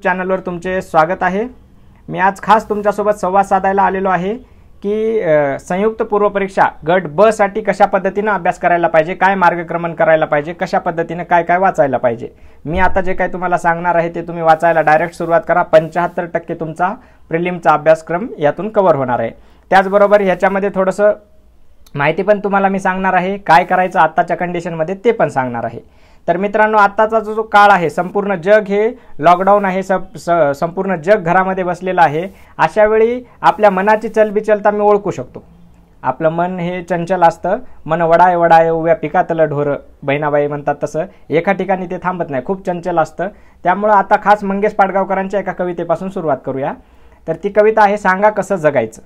चॅनलवर तुमचे स्वागत आहे। मी आज खास तुमच्यासोबत संवाद साधायला आलेलो आहे की संयुक्त पूर्व परीक्षा गट ब साठी कशा पद्धतीने अभ्यास करायला पाहिजे, काय मार्गक्रमण करायला पाहिजे, कशा पद्धतीने काय काय वाचायला पाहिजे। मी आता जे काही तुम्हाला सांगणार आहे ते तुम्ही वाचायला डायरेक्ट सुरुवात करा। 75% तुमचा प्रिलिमचा अभ्यासक्रम यातून कव्हर होणार आहे। त्याचबरोबर ह्याच्यामध्ये थोडंसं माहिती पण तुम्हाला मी सांगणार आहे, काय करायचं आत्ताच्या कंडिशनमध्ये ते पण सांगणार आहे। तर मित्रांनो, आत्ताचा जो काळ आहे, संपूर्ण जग हे लॉकडाऊन आहे, संपूर्ण जग घरामध्ये बसलेलं आहे। अशा वेळी आपल्या मनाची चलबिचलता मी ओळखू शकतो। आपलं मन हे चंचल असतं, मन वडाय वडाय उभ्या पिकातलं ढोर, बहिणाबाई म्हणतात तसं एका ठिकाणी ते थांबत नाही, खूप चंचल असतं। त्यामुळे आता खास मंगेश पाडगावकरांच्या एका कवितेपासून सुरुवात करूया। तर ती कविता आहे, सांगा कसं जगायचं।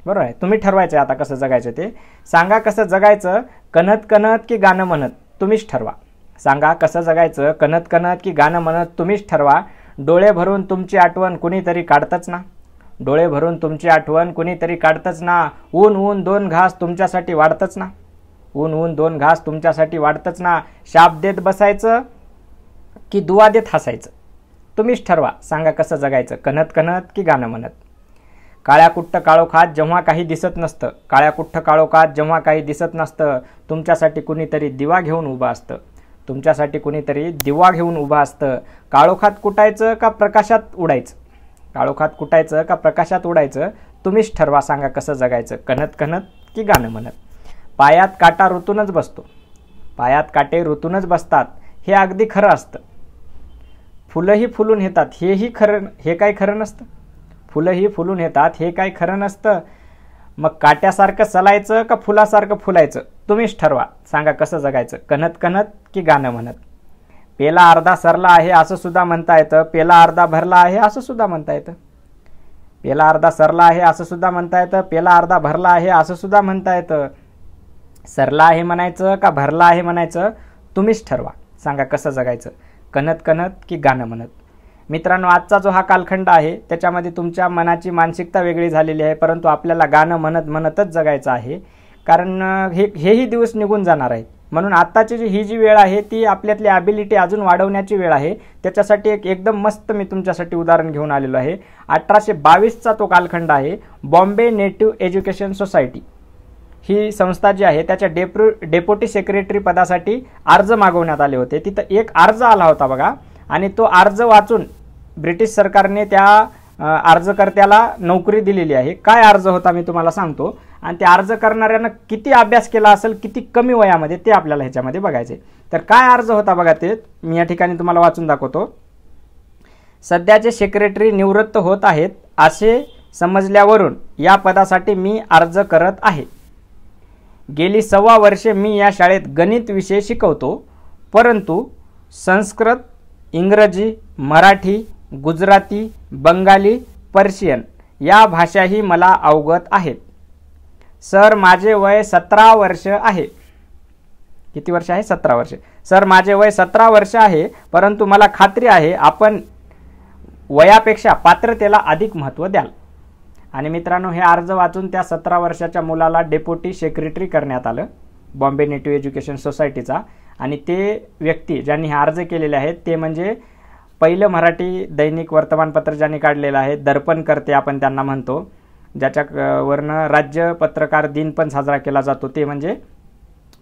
बरोबर आहे, तुम्ही ठरवायचं आता कसं जगायचं ते। सांगा कसं जगायचं, कणत कणत की गाणं म्हणत, तुम्हीच ठरवा। सांगा कसं जगायचं, कणत कणत की गाणं म्हणत, तुम्हीच ठरवा। डोळे भरून तुमची आठवण कुणीतरी काढतच ना, डोळे भरून तुमची आठवण कुणीतरी काढतच ना। ऊन ऊन दोन घास तुमच्यासाठी वाढतच ना, ऊन ऊन दोन घास तुमच्यासाठी वाढतच ना। शाप देत बसायचं की दुआ देत हसायचं, तुम्हीच ठरवा। सांगा कसं जगायचं, कणत कणत की गाणं म्हणत। काळ्या कुट्ट काळोखात जेव्हा काही दिसत नसतं, काळ्या कुट्ट काळोखात जेव्हा काही दिसत नसतं, तुमच्यासाठी कुणीतरी दिवा घेऊन उभं असतं, तुमच्यासाठी कुणीतरी दिवा घेऊन उभं असतं। काळोखात कुटायचं का प्रकाशात उडायचं, काळोखात कुटायचं का प्रकाशात उडायचं, तुम्हीच ठरवा। सांगा कसं जगायचं, कणत कणत की गाणं म्हणत। पायात काटा ऋतूनच बसतो, पायात काटे ऋतूनच बसतात, हे अगदी खरं असतं। फुलंही फुलून येतात, हेही खरं, हे काही खरं नसतं। फुलंही फुलून येतात, हे काही खरं नसतं। मग काट्यासारखं चलायचं का फुलासारखं फुलायचं, तुम्हीच ठरवा। सांगा कसं जगायचं, कणत कणत की गाणं म्हणत। पेला अर्धा सरला आहे असं सुद्धा म्हणता येतं, पेला अर्धा भरला आहे असं सुद्धा म्हणता येतं। पेला अर्धा सरला आहे असं सुद्धा म्हणता येतं, पेला अर्धा भरला आहे असं सुद्धा म्हणता येतं। सरला आहे म्हणायचं का भरला आहे म्हणायचं, तुम्हीच ठरवा। सांगा कसं जगायचं, कणत कणत की गाणं म्हणत। मित्रांनो, आजचा जो हा कालखंड आहे त्याच्यामध्ये तुमच्या मनाची मानसिकता वेगळी झालेली आहे, परंतु आपल्याला गाणं म्हणत म्हणतच जगायचं आहे। कारण हेही दिवस निघून जाणार आहेत, म्हणून आत्ताची ही जी वेळ आहे ती आपल्यातली ॲबिलिटी अजून वाढवण्याची वेळ आहे। त्याच्यासाठी एकदम मस्त मी तुमच्यासाठी उदाहरण घेऊन आलेलो आहे। 1822चा तो कालखंड आहे। बॉम्बे नेटिव्ह एज्युकेशन सोसायटी ही संस्था जी आहे त्याच्या डेप्युटी सेक्रेटरी पदासाठी अर्ज मागवण्यात आले होते। तिथं एक अर्ज आला होता बघा, आणि तो अर्ज वाचून ब्रिटिश सरकारने त्या अर्जकर्त्याला नोकरी दिलेली आहे। काय अर्ज होता मी तुम्हाला सांगतो, आणि त्या अर्ज करणाऱ्यानं किती अभ्यास केला असेल, किती कमी वयामध्ये, ते आपल्याला ह्याच्यामध्ये बघायचे। तर काय अर्ज होता बघा, ते मी या ठिकाणी तुम्हाला वाचून दाखवतो। सध्याचे सेक्रेटरी निवृत्त होत आहेत असे समजल्यावरून या पदासाठी मी अर्ज करत आहे। गेली 6 वर्षे मी या शाळेत गणित विषय शिकवतो, परंतु संस्कृत, इंग्रजी, मराठी, गुजराती, बंगाली, पर्शियन या भाषाही मला अवगत आहेत। सर, माझे वय 17 वर्ष आहे। किती वर्ष आहे? 17 वर्ष। सर, माझे वय 17 वर्ष आहे, परंतु मला खात्री आहे आपण वयापेक्षा पात्रतेला अधिक महत्त्व द्याल। आणि मित्रांनो, हे अर्ज वाचून त्या 17 वर्षाच्या मुलाला डेप्युटी सेक्रेटरी करण्यात आलं बॉम्बे नेटिव्ह एज्युकेशन सोसायटीचा। आणि ते व्यक्ती ज्यांनी हे अर्ज केलेले आहेत ते म्हणजे पहिलं मराठी दैनिक वर्तमानपत्र ज्यांनी काढलेलं आहे, दर्पणकर्ते आपण त्यांना म्हणतो, ज्याच्यावरनं राज्य पत्रकार दिन पण साजरा केला जातो, ते म्हणजे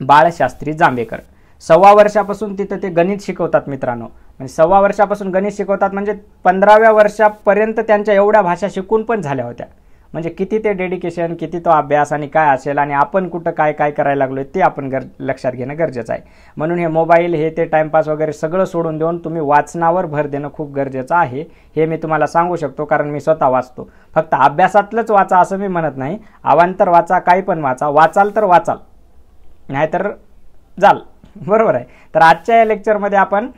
बाळशास्त्री जांभेकर। 6 वर्षापासून तिथं ते गणित शिकवतात मित्रांनो। म्हणजे 6 वर्षापासून गणित शिकवतात म्हणजे 15व्या वर्षापर्यंत त्यांच्या एवढ्या भाषा शिकून पण झाल्या होत्या। म्हणजे किती ते डेडिकेशन, किती तो अभ्यास आणि काय असेल, आणि आपण कुठं काय काय करायला लागलोय ते आपण लक्षात घेणं गरजेचं आहे। म्हणून हे मोबाईल, हे ते टाइमपास वगैरे सगळं सोडून देऊन तुम्ही वाचनावर भर देणं खूप गरजेचं आहे, हे मी तुम्हाला सांगू शकतो, कारण मी स्वतः वाचतो। फक्त अभ्यासातलंच वाचा असं मी म्हणत नाही, अवांतर वाचा, काही पण वाचा, वाचाल तर वाचाल, नाहीतर जाल। बरोबर आहे। तर आजच्या या लेक्चरमध्ये आपण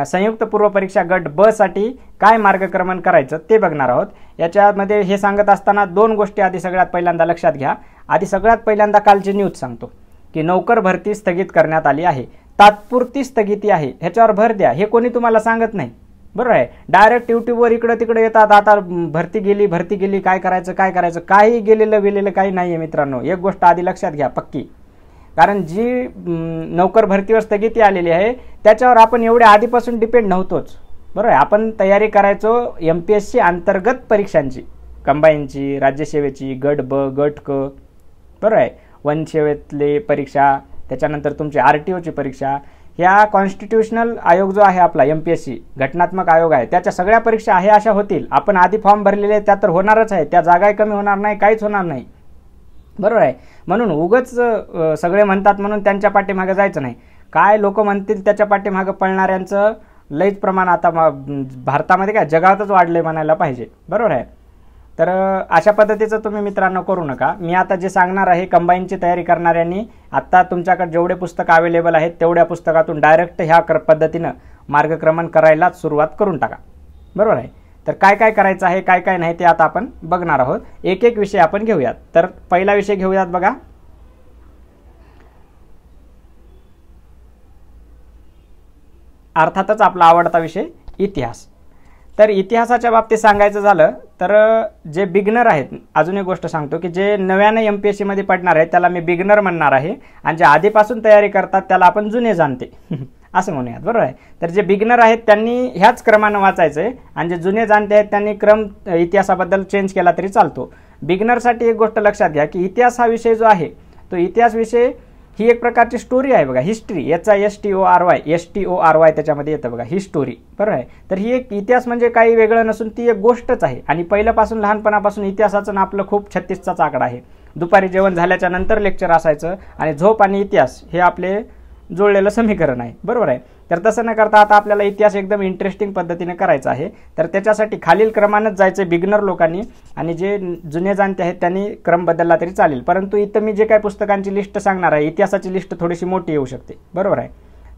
संयुक्त पूर्व परीक्षा गट ब साठी काय मार्गक्रमण करायचं ते बघणार आहोत। याच्यामध्ये हे सांगत असताना 2 गोष्टी आधी सगळ्यात पहिल्यांदा लक्षात घ्या। आधी सगळ्यात पहिल्यांदा कालची न्यूज सांगतो की नोकर भरती स्थगित करण्यात आली आहे, तात्पुरती स्थगिती आहे, ह्याच्यावर भर द्या। हे कोणी तुम्हाला सांगत नाही, बरोबर आहे। डायरेक्ट यूट्यूबवर इकडे तिकडे येतात, आता भरती गेली, काय करायचं, काही गेलेलं काही नाही आहे मित्रांनो। एक गोष्ट आधी लक्षात घ्या पक्की, कारण जी नोकर भरतीवर स्थगिती आलेली आहे त्याच्यावर आपण एवढे आधीपासून डिपेंड नव्हतोच, बरोबर आहे. आपण तयारी करायचो MPSC अंतर्गत परीक्षांची, कंबाईनची, राज्यसेवेची, गट ब, गट क, बरोबर आहे, वनसेवेतली परीक्षा, त्याच्यानंतर तुमची RTOची परीक्षा, ह्या कॉन्स्टिट्यूशनल आयोग जो आहे आपला MPSC घटनात्मक आयोग आहे, त्याच्या सगळ्या परीक्षा आहे अशा होतील. आपण आधी फॉर्म भरलेले त्या तर होणारच आहे, त्या जागा कमी होणार नाही, काहीच होणार नाही, बरोबर आहे. म्हणून उगच सगळे म्हणतात म्हणून त्यांच्या पाठीमागे जायचं नाही. काय लोक म्हणतील त्याच्या पाठीमागे पळणाऱ्यांचं लईच प्रमाण आता भारतामध्ये काय जगातच वाढले म्हणायला पाहिजे, बरोबर आहे. तर अशा पद्धतीचं तुम्ही मित्रांनो करू नका. मी आता जे सांगणार आहे, कंबाईनची तयारी करणाऱ्यांनी आत्ता तुमच्याकडे जेवढे पुस्तकं अवेलेबल आहेत तेवढ्या पुस्तकातून डायरेक्ट ह्या पद्धतीनं मार्गक्रमण करायलाच सुरुवात करून टाका, बरोबर आहे. तर काय काय करायचं आहे, काय काय नाही ते आता आपण बघणार आहोत. एक एक विषय आपण घेऊयात. तर पहिला विषय घेऊयात बघा, अर्थातच आपला आवडता विषय इतिहास. तर इतिहासाच्या बाबतीत सांगायचं झालं तर जे बिगनर आहेत, अजून एक गोष्ट सांगतो की जे नव्याने MPSC मध्ये पडणार आहे त्याला मी बिगनर म्हणणार आहे, आणि जे आधीपासून तयारी करतात त्याला आपण जुने जाणते असं म्हणूयात, बरोबर आहे. तर जे बिगनर आहेत त्यांनी ह्याच क्रमानं वाचायचं आहे, आणि जे जुने जाणते आहेत त्यांनी क्रम इतिहासाबद्दल चेंज केला तरी चालतो. बिगनरसाठी एक गोष्ट लक्षात घ्या की इतिहास हा विषय जो आहे तो इतिहास विषय ही एक प्रकारची स्टोरी आहे बघा, हिस्ट्री, याचा STORY त्याच्यामध्ये येतं बघा, ही स्टोरी, बरोबर आहे. तर ही एक इतिहास म्हणजे काही वेगळं नसून ती एक गोष्टच आहे, आणि पहिल्यापासून लहानपणापासून इतिहासाचं ना आपलं खूप 36चा आकडा आहे. दुपारी जेवण झाल्याच्या नंतर लेक्चर असायचं, आणि झोप आणि इतिहास हे आपले जुळलेलं समीकरण आहे, बरोबर आहे. तर तसं न करता आता आपल्याला इतिहास एकदम इंटरेस्टिंग पद्धतीने करायचा आहे. तर त्याच्यासाठी खालील क्रमानंच जायचं बिगनर लोकांनी, आणि जे जुने जाणते आहेत त्यांनी क्रम बदलला तरी चालेल. परंतु इथं मी जे काही पुस्तकांची लिस्ट सांगणार आहे, इतिहासाची लिस्ट थोडीशी मोठी येऊ शकते, बरोबर आहे.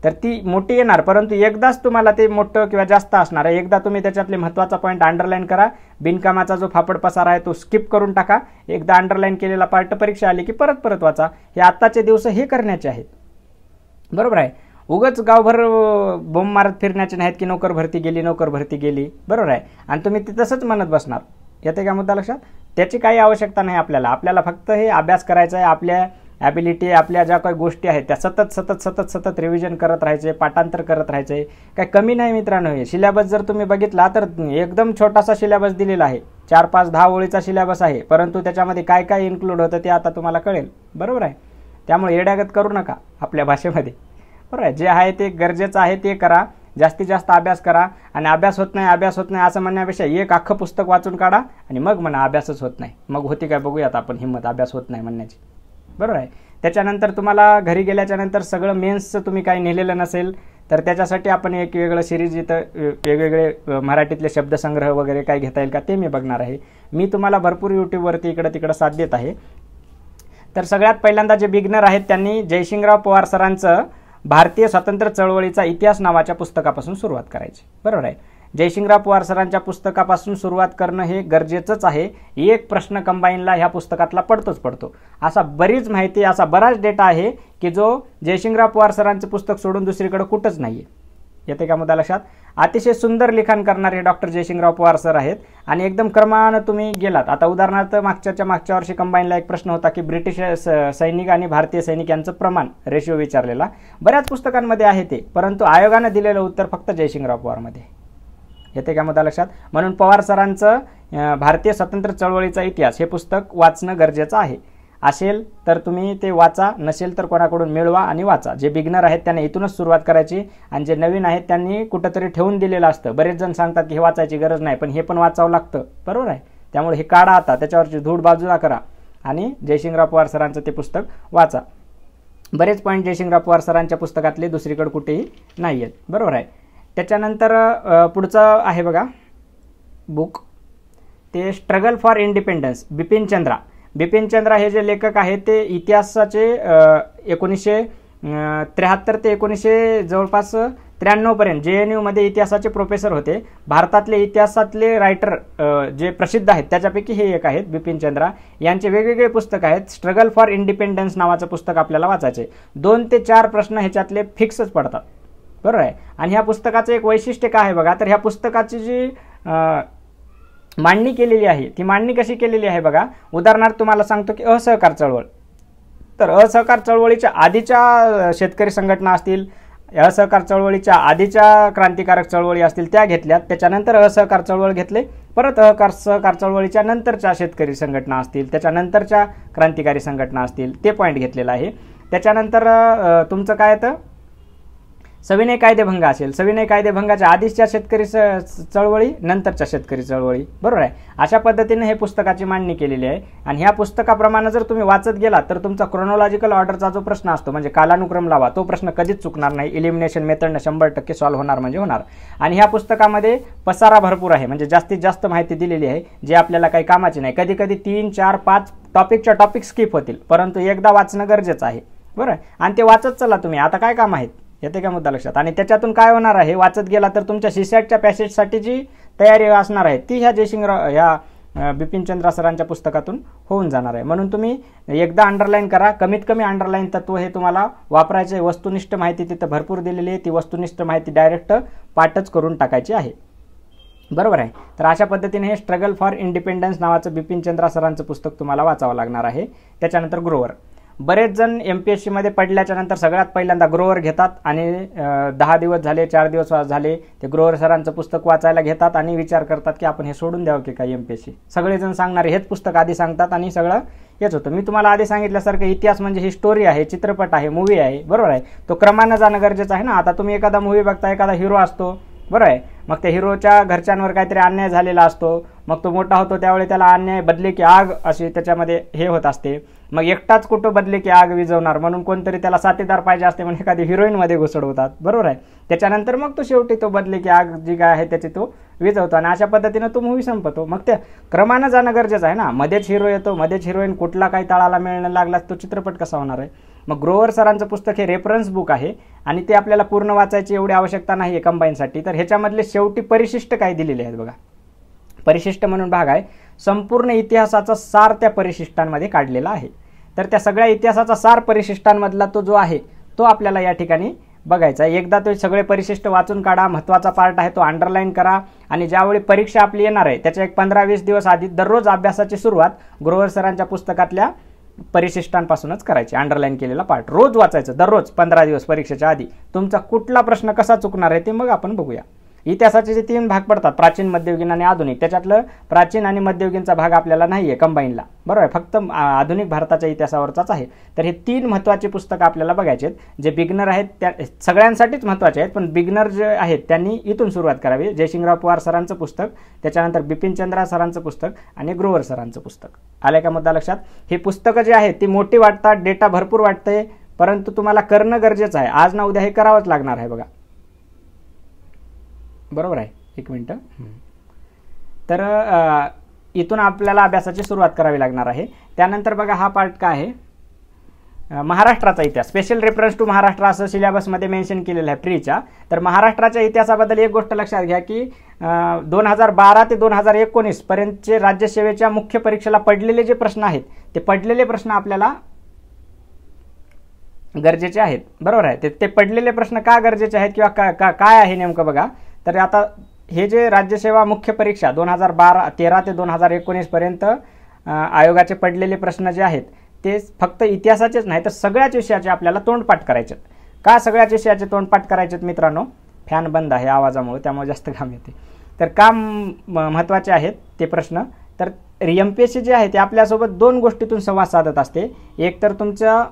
तर ती मोठी येणार, परंतु एकदाच तुम्हाला ते मोठं किंवा जास्त असणार आहे. एकदा तुम्ही त्याच्यातले महत्त्वाचा पॉईंट अंडरलाईन करा, बिनकामाचा जो फापड पसारा आहे तो स्किप करून टाका. एकदा अंडरलाईन केलेला पार्ट परीक्षा आली की परत परत वाचा. हे आत्ताचे दिवस हे करण्याचे आहेत, बरोबर आहे. उगच गावभर बोंब मारत फिरण्याचे नाहीत की नोकर भरती गेली, नोकर भरती गेली, बरोबर आहे. आणि तुम्ही ते तसंच म्हणत बसणार. येते का मुद्दा लक्षात? त्याची काही आवश्यकता नाही आपल्याला. आपल्याला फक्त हे अभ्यास करायचा आहे. आपल्या ॲबिलिटी, आपल्या ज्या काही गोष्टी आहेत त्या सतत सतत सतत सतत रिव्हिजन करत राहायचे, पाठांतर करत राहायचे. काही कमी नाही मित्रांनो. हे सिलेबस जर तुम्ही बघितला तर एकदम छोटासा सिलेबस दिलेला आहे, 4, 5, 10 ओळीचा सिलेबस आहे, परंतु त्याच्यामध्ये काय काय इन्क्लूड होतं ते आता तुम्हाला कळेल, बरोबर आहे. त्यामुळे येड्यागत करू नका आपल्या भाषेमध्ये, बरोबर आहे. जे आहे ते गरजेचं आहे ते करा, जास्तीत जास्त अभ्यास करा. आणि अभ्यास होत नाही असं म्हणण्यापेक्षा एक अख्खं पुस्तक वाचून काढा आणि मग म्हणा अभ्यासच होत नाही. मग होती काय बघूयात आपण हिंमत अभ्यास होत नाही म्हणण्याची, बरोबर आहे. त्याच्यानंतर तुम्हाला घरी गेल्याच्या नंतर सगळं मेन्सचं तुम्ही काही नेलेलं नसेल तर त्याच्यासाठी आपण एक वेगळं सिरीज इथं वेगवेगळे मराठीतले शब्दसंग्रह वगैरे काय घेता येईल का ते मी बघणार आहे. मी तुम्हाला भरपूर यूट्यूबवरती इकडं तिकडं साथ देत आहे. तर सगळ्यात पहिल्यांदा जे बिगनर आहेत त्यांनी जयसिंगराव पवार सरांचं भारतीय स्वातंत्र्य चळवळीचा इतिहास नावाच्या पुस्तकापासून सुरुवात करायची, बरोबर आहे. जयसिंगराव पवार सरांच्या पुस्तकापासून सुरुवात करणं हे गरजेचंच आहे. एक प्रश्न कंबाईनला ह्या पुस्तकातला पडतोच पडतो. असा बरीच माहिती, असा बराच डेटा आहे की जो जयसिंगराव पवार सरांचं पुस्तक सोडून दुसरीकडे कुठंच नाही आहे. येते का मुद्दा लक्षात? अतिशय सुंदर लिखाण करणारे डॉक्टर जयसिंगराव पवार सर आहेत आणि एकदम क्रमानं तुम्ही गेलात. आता उदाहरणार्थ मागच्या वर्षी कंबाईनला एक प्रश्न होता की ब्रिटिश सैनिक आणि भारतीय सैनिक यांचं प्रमाण रेशिओ विचारलेला. बऱ्याच पुस्तकांमध्ये आहे ते, परंतु आयोगानं दिलेलं उत्तर फक्त जयसिंगराव पवारमध्ये. येते का मुद्दा लक्षात? म्हणून पवार सरांचं भारतीय स्वातंत्र्य चळवळीचा इतिहास हे पुस्तक वाचणं गरजेचं आहे. असेल तर तुम्ही ते वाचा, नसेल तर कोणाकडून मिळवा आणि वाचा. जे बिगनर आहेत त्यांनी इथूनच सुरुवात करायची आणि जे नवीन आहेत त्यांनी कुठंतरी ठेवून दिलेलं असतं. बरेच जण सांगतात की हे वाचायची गरज नाही, पण हे पण वाचावं लागतं, बरोबर आहे. त्यामुळे हे काढा आता, त्याच्यावरची धूळ बाजूला करा आणि जयसिंगराव पवार सरांचं ते पुस्तक वाचा. बरेच पॉईंट जयसिंगराव पवार सरांच्या पुस्तकातले दुसरीकडे कुठेही नाही आहेत, बरोबर आहे. त्याच्यानंतर पुढचं आहे बघा बुक, ते struggle for independence, Bipin Chandra हे जे लेखक आहेत ते इतिहासाचे 1973 ते 1900 जवळपास 93 पर्यंत JNU मध्ये इतिहासाचे प्रोफेसर होते. भारतातले इतिहासातले रायटर जे प्रसिद्ध आहेत त्याच्यापैकी हे एक आहेत बिपिन चंद्रा. यांचे वेगवेगळे पुस्तक आहेत. स्ट्रगल फॉर इंडिपेंडन्स नावाचं पुस्तक आपल्याला वाचायचे. 2 ते 4 प्रश्न ह्याच्यातले फिक्सच पडतात, बरोबर आहे. आणि ह्या पुस्तकाचं एक वैशिष्ट्य काय आहे बघा, तर ह्या पुस्तकाची जी मांडणी केलेली आहे ती मांडणी कशी केलेली आहे बघा. उदाहरणार्थ तुम्हाला सांगतो की असहकार चळवळ, तर असहकार चळवळीच्या आधीच्या शेतकरी संघटना असतील, असहकार चळवळीच्या आधीच्या क्रांतिकारक चळवळी असतील त्या घेतल्यात, त्याच्यानंतर असहकार चळवळ घेतले, परत सहकार चळवळीच्या नंतरच्या शेतकरी संघटना असतील, त्याच्यानंतरच्या क्रांतिकारी संघटना असतील, ते पॉईंट घेतलेला आहे. त्याच्यानंतर तुमचं काय येतं, सविनय कायदेभंग असेल, सविनय कायदेभंगाच्या आधीच्या शेतकरी चळवळी, नंतरच्या शेतकरी चळवळी, बरोबर आहे. अशा पद्धतीने हे पुस्तकाची मांडणी केलेली आहे. आणि ह्या पुस्तकाप्रमाणे जर तुम्ही वाचत गेलात तर तुमचा क्रोनॉलॉजिकल ऑर्डरचा जो प्रश्न असतो, म्हणजे कालानुक्रम लावा, तो प्रश्न कधीच चुकणार नाही. इलिमिनेशन मेथडने 100% सॉल्व्ह होणार म्हणजे होणार. आणि ह्या पुस्तकामध्ये पसारा भरपूर आहे, म्हणजे जास्तीत जास्त माहिती दिलेली आहे जे आपल्याला काही कामाची नाही. कधी कधी 3, 4, 5 टॉपिक स्किप होतील, परंतु एकदा वाचणं गरजेचं आहे, बरं. आणि ते वाचत चला तुम्ही, आता काय काम आहेत, येते का मुद्दा लक्षात. आणि त्याच्यातून काय होणार आहे, वाचत गेला तर तुमच्या सीसॅटच्या पॅसेजसाठी जी तयारी असणार आहे ती ह्या जयसिंगराव ह्या बिपिनचंद्र सरांच्या पुस्तकातून होऊन जाणार आहे. म्हणून तुम्ही एकदा अंडरलाईन करा, कमीत कमी अंडरलाईन तत्व हे तुम्हाला वापरायचे. वस्तुनिष्ठ माहिती तिथं भरपूर दिलेली आहे, ती वस्तुनिष्ठ माहिती डायरेक्ट पाठच करून टाकायची आहे, बरोबर आहे. तर अशा पद्धतीने हे स्ट्रगल फॉर इंडिपेंडन्स नावाचं बिपिनचंद्र सरांचं पुस्तक तुम्हाला वाचावं लागणार आहे. त्याच्यानंतर ग्रोवर. बरेच जण MPSC मध्ये पडल्याच्या नंतर सगळ्यात पहिल्यांदा ग्रोवर घेतात आणि 10 दिवस झाले, 4 दिवस झाले, ते ग्रोवर सरांचं पुस्तक वाचायला घेतात आणि विचार करतात की आपण हे सोडून द्यावं की काय MPSC. सगळेजण सांगणारे हेच पुस्तक आधी सांगतात आणि सगळं हेच होतं. मी तुम्हाला आधी सांगितल्यासारखं इतिहास म्हणजे ही स्टोरी आहे, चित्रपट आहे, मूवी आहे, बरोबर आहे. तो क्रमानं जाणं गरजेचं आहे ना. आता तुम्ही एखादा मूवी बघता, एखादा हिरो असतो, बरोबर आहे, मग त्या हिरोच्या घरच्यांवर काहीतरी अन्याय झालेला असतो, मग तो मोठा होतो त्यावेळी त्याला अन्याय बदले की आग अशी त्याच्यामध्ये हे होत असते. मग एकटाच कुठं बदले की आग विझवणार म्हणून कोणतरी त्याला साथीदार पाहिजे असते म्हणून एखादी हिरोईनमध्ये घुसडवतात, बरोबर आहे. त्याच्यानंतर मग तो शेवटी तो बदले की आग जी काय आहे त्याची तो विझवतो आणि अशा पद्धतीनं तो मूवी संपतो. मग त्या क्रमानं जाणं गरजेचं आहे ना. मध्येच हिरो येतो, मध्येच हिरोईन, कुठला काही तळाला मिळणं लागला तो चित्रपट कसा होणार आहे. मग ग्रोवर सरांचं पुस्तक हे रेफरन्स बुक आहे आणि ते आपल्याला पूर्ण वाचायची एवढी आवश्यकता नाही आहे कंबाईनसाठी. तर ह्याच्यामधले शेवटी परिशिष्ट काय दिलेले आहेत बघा. परिशिष्ट म्हणून भाग आहे, संपूर्ण इतिहासाचा सार त्या परिशिष्टांमध्ये काढलेला आहे. तर त्या सगळ्या इतिहासाचा सार परिशिष्टांमधला तो जो आहे तो आपल्याला या ठिकाणी बघायचा आहे. एकदा तो सगळे परिशिष्ट वाचून काढा, महत्त्वाचा पार्ट आहे तो अंडरलाईन करा आणि ज्यावेळी परीक्षा आपली येणार आहे त्याच्या एक 15-20 दिवस आधी दररोज अभ्यासाची सुरुवात ग्रोवर सरांच्या पुस्तकातल्या परिशिष्टांपासूनच करायची. अंडरलाईन केलेला पार्ट रोज वाचायचं, दररोज 15 दिवस परीक्षेच्या आधी. तुमचा कुठला प्रश्न कसा चुकणार आहे ते मग आपण बघूया. इतिहासाचे जे 3 भाग पडतात, प्राचीन, मध्ययुगीन आणि आधुनिक, त्याच्यातलं प्राचीन आणि मध्ययुगीनचा भाग आपल्याला नाही आहे कंबाईनला, बरोबर आहे, फक्त आधुनिक भारताच्या इतिहासावरचाच आहे. तर हे 3 महत्त्वाचे पुस्तकं आपल्याला बघायचे आहेत. जे बिगनर आहेत त्या सगळ्यांसाठीच महत्त्वाचे आहेत, पण बिगनर जे आहेत त्यांनी इथून सुरुवात करावी. जयसिंगराव पवार सरांचं पुस्तक, त्याच्यानंतर बिपिनचंद्र सरांचं पुस्तक आणि ग्रोवर सरांचं पुस्तक. आलं का मुद्दा लक्षात. हे पुस्तकं जे आहेत ती मोठी वाटतात, डेटा भरपूर वाटते, परंतु तुम्हाला करणं गरजेचं आहे. आज ना उद्या हे करावंच लागणार आहे बघा, बरोबर आहे. एक मिनटं. तर इथून आपल्याला अभ्यासाची सुरुवात करावी लागणार आहे. त्यानंतर बघा हा पार्ट काय आहे, महाराष्ट्राचा इतिहास, स्पेशल रेफरन्स टू महाराष्ट्र असं सिलेबसमध्ये मेन्शन केलेलं आहे प्रीच्या. तर महाराष्ट्राच्या इतिहासाबद्दल एक गोष्ट लक्षात घ्या की 2012 ते 2019 पर्यंतचे राज्यसेवेच्या मुख्य परीक्षेला पडलेले जे प्रश्न आहेत ते पडलेले प्रश्न आपल्याला गरजेचे आहेत, बरोबर आहे. ते पडलेले प्रश्न का गरजेचे आहेत किंवा काय आहे नेमकं बघा. तर आता हे जे राज्यसेवा मुख्य परीक्षा 2013 ते 2019 पर्यंत आयोगाचे पडलेले प्रश्न जे आहेत ते फक्त इतिहासाचेच नाही तर सगळ्याच विषयाचे आपल्याला तोंडपाठ करायचे. का सगळ्याच विषयाचे तोंडपाठ करायचे मित्रांनो, फॅन बंद आहे आवाजामुळे त्यामुळे जास्त घाम येते. तर का महत्त्वाचे आहेत ते प्रश्न. तर MPSC जे आहे ते आपल्यासोबत 2 गोष्टीतून संवाद साधत असते. एक तर तुमचं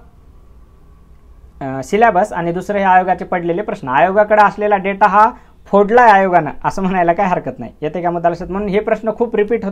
सिलेबस आणि दुसरं हे आयोगाचे पडलेले प्रश्न. आयोगाकडे असलेला डेटा हा फोडलाय आयोगानं असं म्हणायला काही हरकत नाही. येते का मुद्दा लक्षात. म्हणून हे प्रश्न खूप रिपीट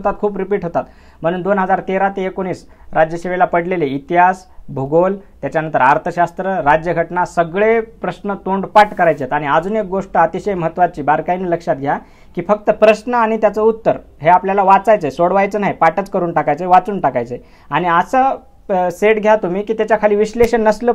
होतात. म्हणून 2013 ते 2019 राज्यसेवेला पडलेले इतिहास, भूगोल, त्याच्यानंतर अर्थशास्त्र, राज्यघटना सगळे प्रश्न तोंडपाठ करायचे आहेत. आणि अजून एक गोष्ट अतिशय महत्त्वाची बारकाईने लक्षात घ्या की फक्त प्रश्न आणि त्याचं उत्तर हे आपल्याला वाचायचं आहे, सोडवायचं नाही, पाठच करून टाकायचे, वाचून टाकायचे. आणि असं सेट घ्या तुम्ही की त्याच्या खाली विश्लेषण नसलं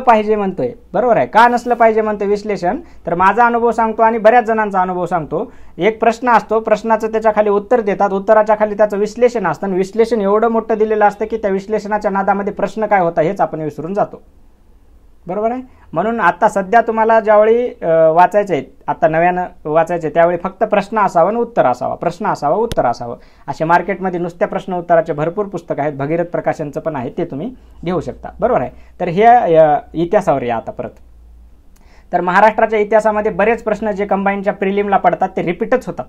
पाहिजे म्हणतोय, बरोबर आहे. का नसलं पाहिजे म्हणतोय विश्लेषण. तर माझा अनुभव सांगतो आणि बऱ्याच जणांचा अनुभव सांगतो. एक प्रश्न असतो, प्रश्नाचं त्याच्या खाली उत्तर देतात, उत्तराच्या खाली त्याचं विश्लेषण असतं आणि विश्लेषण एवढं मोठं दिलेलं असतं की त्या विश्लेषणाच्या नादामध्ये प्रश्न काय होता हेच आपण विसरून जातो, बरोबर आहे. म्हणून आता सध्या तुम्हाला ज्यावेळी वाचायचे आहेत, आता नव्यानं वाचायचे त्यावेळी फक्त प्रश्न असावा आणि उत्तर असावा, प्रश्न असावा उत्तर असावं. असे मार्केटमध्ये नुसत्या प्रश्न उत्तराचे भरपूर पुस्तकं आहेत, भगीरथ प्रकाशनचं पण आहे, ते तुम्ही घेऊ शकता, बरोबर आहे. तर हे इतिहासावर या आता परत. तर महाराष्ट्राच्या इतिहासामध्ये बरेच प्रश्न जे कंबाईनच्या प्रिलिमला पडतात ते रिपीटच होतात,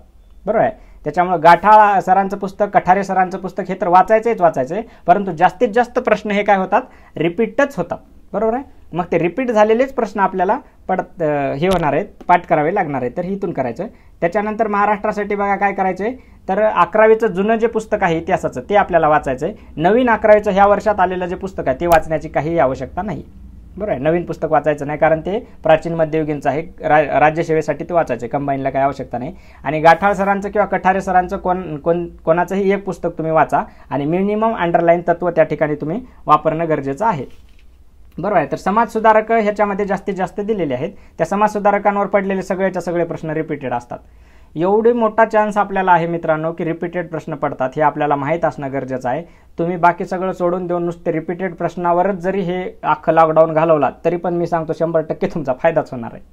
बरोबर आहे. त्याच्यामुळे गाठाळ सरांचं पुस्तक, कठारे सरांचं पुस्तक हे तर वाचायचंच वाचायचं आहे, परंतु जास्तीत जास्त प्रश्न हे काय होतात, रिपीटच होतात, बरोबर आहे. मग ते रिपीट झालेलेच प्रश्न आपल्याला हे होणार आहेत, पाठ करावे लागणार आहेत, तर इथून करायचं. त्याच्यानंतर महाराष्ट्रासाठी बघा काय करायचं आहे, तर 11वीचं जुनं जे पुस्तक आहे इतिहासाचं ते आपल्याला वाचायचं आहे. नवीन 11वीचं ह्या वर्षात आलेलं जे पुस्तक आहे ते वाचण्याची काही आवश्यकता नाही, बरोबर आहे. नवीन पुस्तक वाचायचं नाही, कारण ते प्राचीन मध्ययुगीनचं आहे, राज्यसेवेसाठी ते वाचायचं आहे, कंबाईनला काही आवश्यकता नाही. आणि गाठाळ सरांचं किंवा कठारे सरांचं कोणाचंही एक पुस्तक तुम्ही वाचा आणि मिनिमम अंडरलाईन तत्व त्या ठिकाणी तुम्ही वापरणं गरजेचं आहे, बरोबर आहे. तर समाजसुधारक ह्याच्यामध्ये जास्तीत जास्त दिलेले आहेत. त्या समाजसुधारकांवर पडलेले सगळ्याच्या सगळे प्रश्न रिपीटेड असतात. एवढी मोठा चान्स आपल्याला आहे मित्रांनो की रिपीटेड प्रश्न पडतात, हे आपल्याला माहीत असणं गरजेचं आहे. तुम्ही बाकी सगळं सोडून देऊन नुसते रिपीटेड प्रश्नावरच जरी हे अख्खं लॉकडाऊन घालवलात तरी पण मी सांगतो 100% तुमचा फायदाच होणार आहे.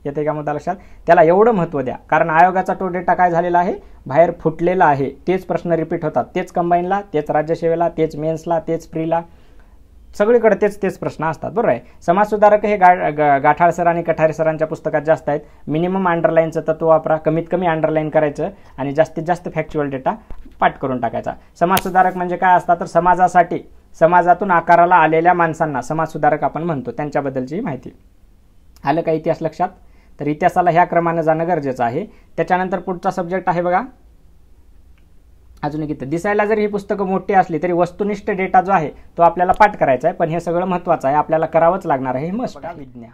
येते का मुद्दा लक्षात? त्याला एवढं महत्त्व द्या, कारण आयोगाचा तो डेटा काय झालेला आहे, बाहेर फुटलेला आहे. तेच प्रश्न रिपीट होतात, तेच कंबाईनला, तेच राज्यसेवेला, तेच मेन्सला, तेच प्रीला, सगळीकडे तेच प्रश्न असतात, बरोबर आहे. समाजसुधारक हे गाठाळ सर आणि कठारे सरांच्या पुस्तकात जास्त आहेत. मिनिमम अंडरलाईनचं तत्व वापरा, कमीत कमी अंडरलाईन करायचं आणि जास्तीत जास्त फॅक्च्युअल डेटा पाठ करून टाकायचा. समाजसुधारक म्हणजे काय असतात, तर समाजासाठी, समाजातून आकाराला आलेल्या माणसांना समाजसुधारक आपण म्हणतो, त्यांच्याबद्दलची माहिती. आलं का इतिहास लक्षात? तर इतिहासाला ह्या क्रमाने जाणं गरजेचं आहे. त्याच्यानंतर पुढचा सब्जेक्ट आहे बघा अजून एक. इथं दिसायला जरी ही पुस्तकं मोठी असली तरी वस्तुनिष्ठ डेटा जो आहे तो आपल्याला पाठ करायचा आहे, पण हे सगळं महत्त्वाचं आहे, आपल्याला करावंच लागणार आहे. हे मस्त. विज्ञान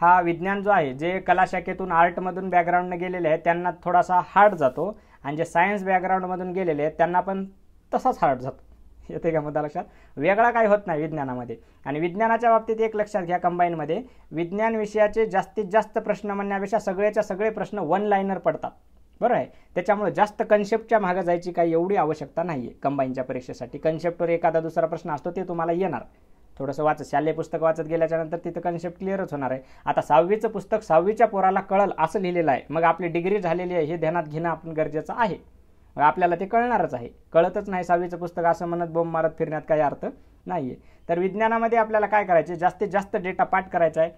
हा विज्ञान जो आहे, जे कला शाखेतून आर्टमधून बॅकग्राऊंडने गेलेले आहेत त्यांना थोडासा हार्ड जातो, आणि जे सायन्स बॅकग्राऊंडमधून गेलेले आहेत त्यांना पण तसाच हार्ड जातो. येते का मुद्दा लक्षात? वेगळा काही होत नाही विज्ञानामध्ये. आणि विज्ञानाच्या बाबतीत एक लक्षात घ्या, कंबाईनमध्ये विज्ञान विषयाचे जास्तीत जास्त प्रश्न म्हणण्यापेक्षा सगळेच्या सगळे प्रश्न वन लाईनर पडतात, बरोबर आहे. त्याच्यामुळे जास्त कन्सेप्टच्या मागे जायची काही एवढी आवश्यकता नाही आहे कंबाईनच्या परीक्षेसाठी. कन्सेप्टवर एखादा दुसरा प्रश्न असतो ते तुम्हाला येणार, थोडंसं शालेय पुस्तक वाचत गेल्याच्या नंतर तिथं कन्सेप्ट क्लिअरच होणार आहे. आता 6वीचं पुस्तक 6वीच्या पोराला कळल असं लिहिलेलं आहे, मग आपली डिग्री झालेली आहे हे ध्यानात घेणं आपण गरजेचं आहे. मग आपल्याला ते कळणारच आहे. कळतच नाही 6वीचं पुस्तक असं म्हणत बोंब मारत फिरण्यात काही अर्थ नाही आहे. तर विज्ञानामध्ये आपल्याला काय करायचे, जास्तीत जास्त डेटा पाठ करायचा आहे.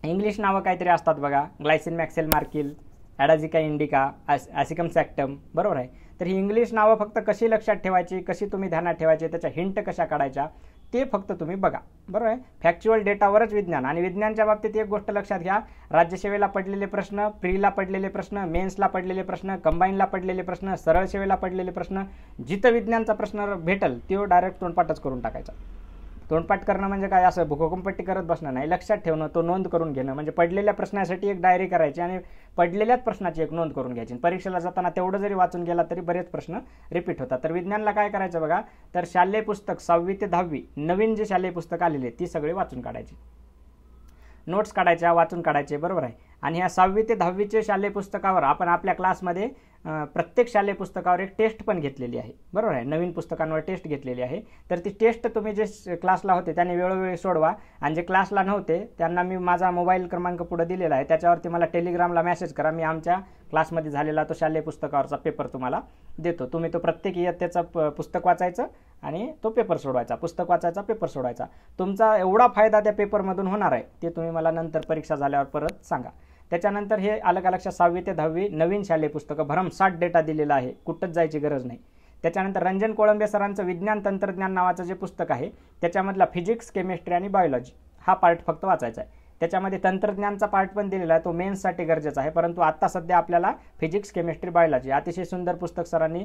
इंग्लिश नावं काहीतरी असतात बघा, ग्लायसिन मॅक्सेल मार्किल, ॲडाझिका इंडिका, ॲसिकम सॅक्टम, बरोबर आहे. तर ही इंग्लिश नावं फक्त कशी लक्षात ठेवायची, कशी तुम्ही ध्यानात ठेवायची, त्याच्या हिंट कशा काढायच्या ते फक्त तुम्ही बघा, बरोबर आहे. फॅक्च्युअल डेटावरच विज्ञान. आणि विज्ञानच्या बाबतीत एक गोष्ट लक्षात घ्या, राज्यसेवेला पडलेले प्रश्न, प्रीला पडलेले प्रश्न, मेन्सला पडलेले प्रश्न, कंबाईनला पडलेले प्रश्न, सरळ सेवेला पडलेले प्रश्न, जिथं विज्ञानचा प्रश्न भेटेल तो डायरेक्ट तोंडपाठच करून टाकायचा. तोंडपाठ करणं म्हणजे काय, असं भुकोकंपट्टी करत बसणं नाही, लक्षात ठेवणं, तो नोंद करून घेणं. म्हणजे पडलेल्या प्रश्नासाठी एक डायरी करायची आणि पडलेल्याच प्रश्नाची एक नोंद करून घ्यायची. परीक्षेला जाताना तेवढं जरी वाचून गेला तरी बरेच प्रश्न रिपीट होतात. तर विज्ञानला काय करायचं बघा, तर शालेय पुस्तक 6वी ते 10वी नवीन जे शालेय पुस्तक आलेले ती सगळे वाचून काढायची, नोट्स काढायच्या, वाचून काढायचे, बरोबर आहे. आणि ह्या 6वी ते 10वीचे शालेय पुस्तकावर आपण आपल्या क्लासमध्ये प्रत्येक शालेय पुस्तकावर एक टेस्ट पण घेतलेली आहे, बरोबर आहे. नवीन पुस्तकांवर टेस्ट घेतलेली आहे. तर ती टेस्ट तुम्ही जे क्लासला होते त्यांनी वेळोवेळी सोडवा, आणि जे क्लासला नव्हते त्यांना मी माझा मोबाईल क्रमांक पुढे दिलेला आहे, त्याच्यावरती मला टेलिग्रामला मेसेज करा, मी आमच्या क्लासमध्ये झालेला तो शालेय पुस्तकावरचा पेपर तुम्हाला देतो. तुम्ही तो प्रत्येक इयत्तेचं पुस्तक वाचायचं आणि तो पेपर सोडवायचा, पुस्तक वाचायचा, पेपर सोडवायचा. तुमचा एवढा फायदा त्या पेपरमधून होणार आहे ते तुम्ही मला नंतर परीक्षा झाल्यावर परत सांगा. त्याच्यानंतर हे आलं का लक्षात, 6वी ते 10वी नवीन शालेय पुस्तकं भरमसाठ डेटा दिलेला आहे, कुठंच जायची गरज नाही. त्याच्यानंतर रंजन कोळंबे सरांचं विज्ञान तंत्रज्ञान नावाचं जे पुस्तक आहे त्याच्यामधला फिजिक्स, केमिस्ट्री आणि बायोलॉजी हा पार्ट फक्त वाचायचा आहे. त्याच्यामध्ये तंत्रज्ञानाचा पार्ट पण दिलेला आहे, तो मेन्ससाठी गरजेचा आहे, परंतु आत्ता सध्या आपल्याला फिजिक्स, केमिस्ट्री, बायोलॉजी अतिशय सुंदर पुस्तक सरांनी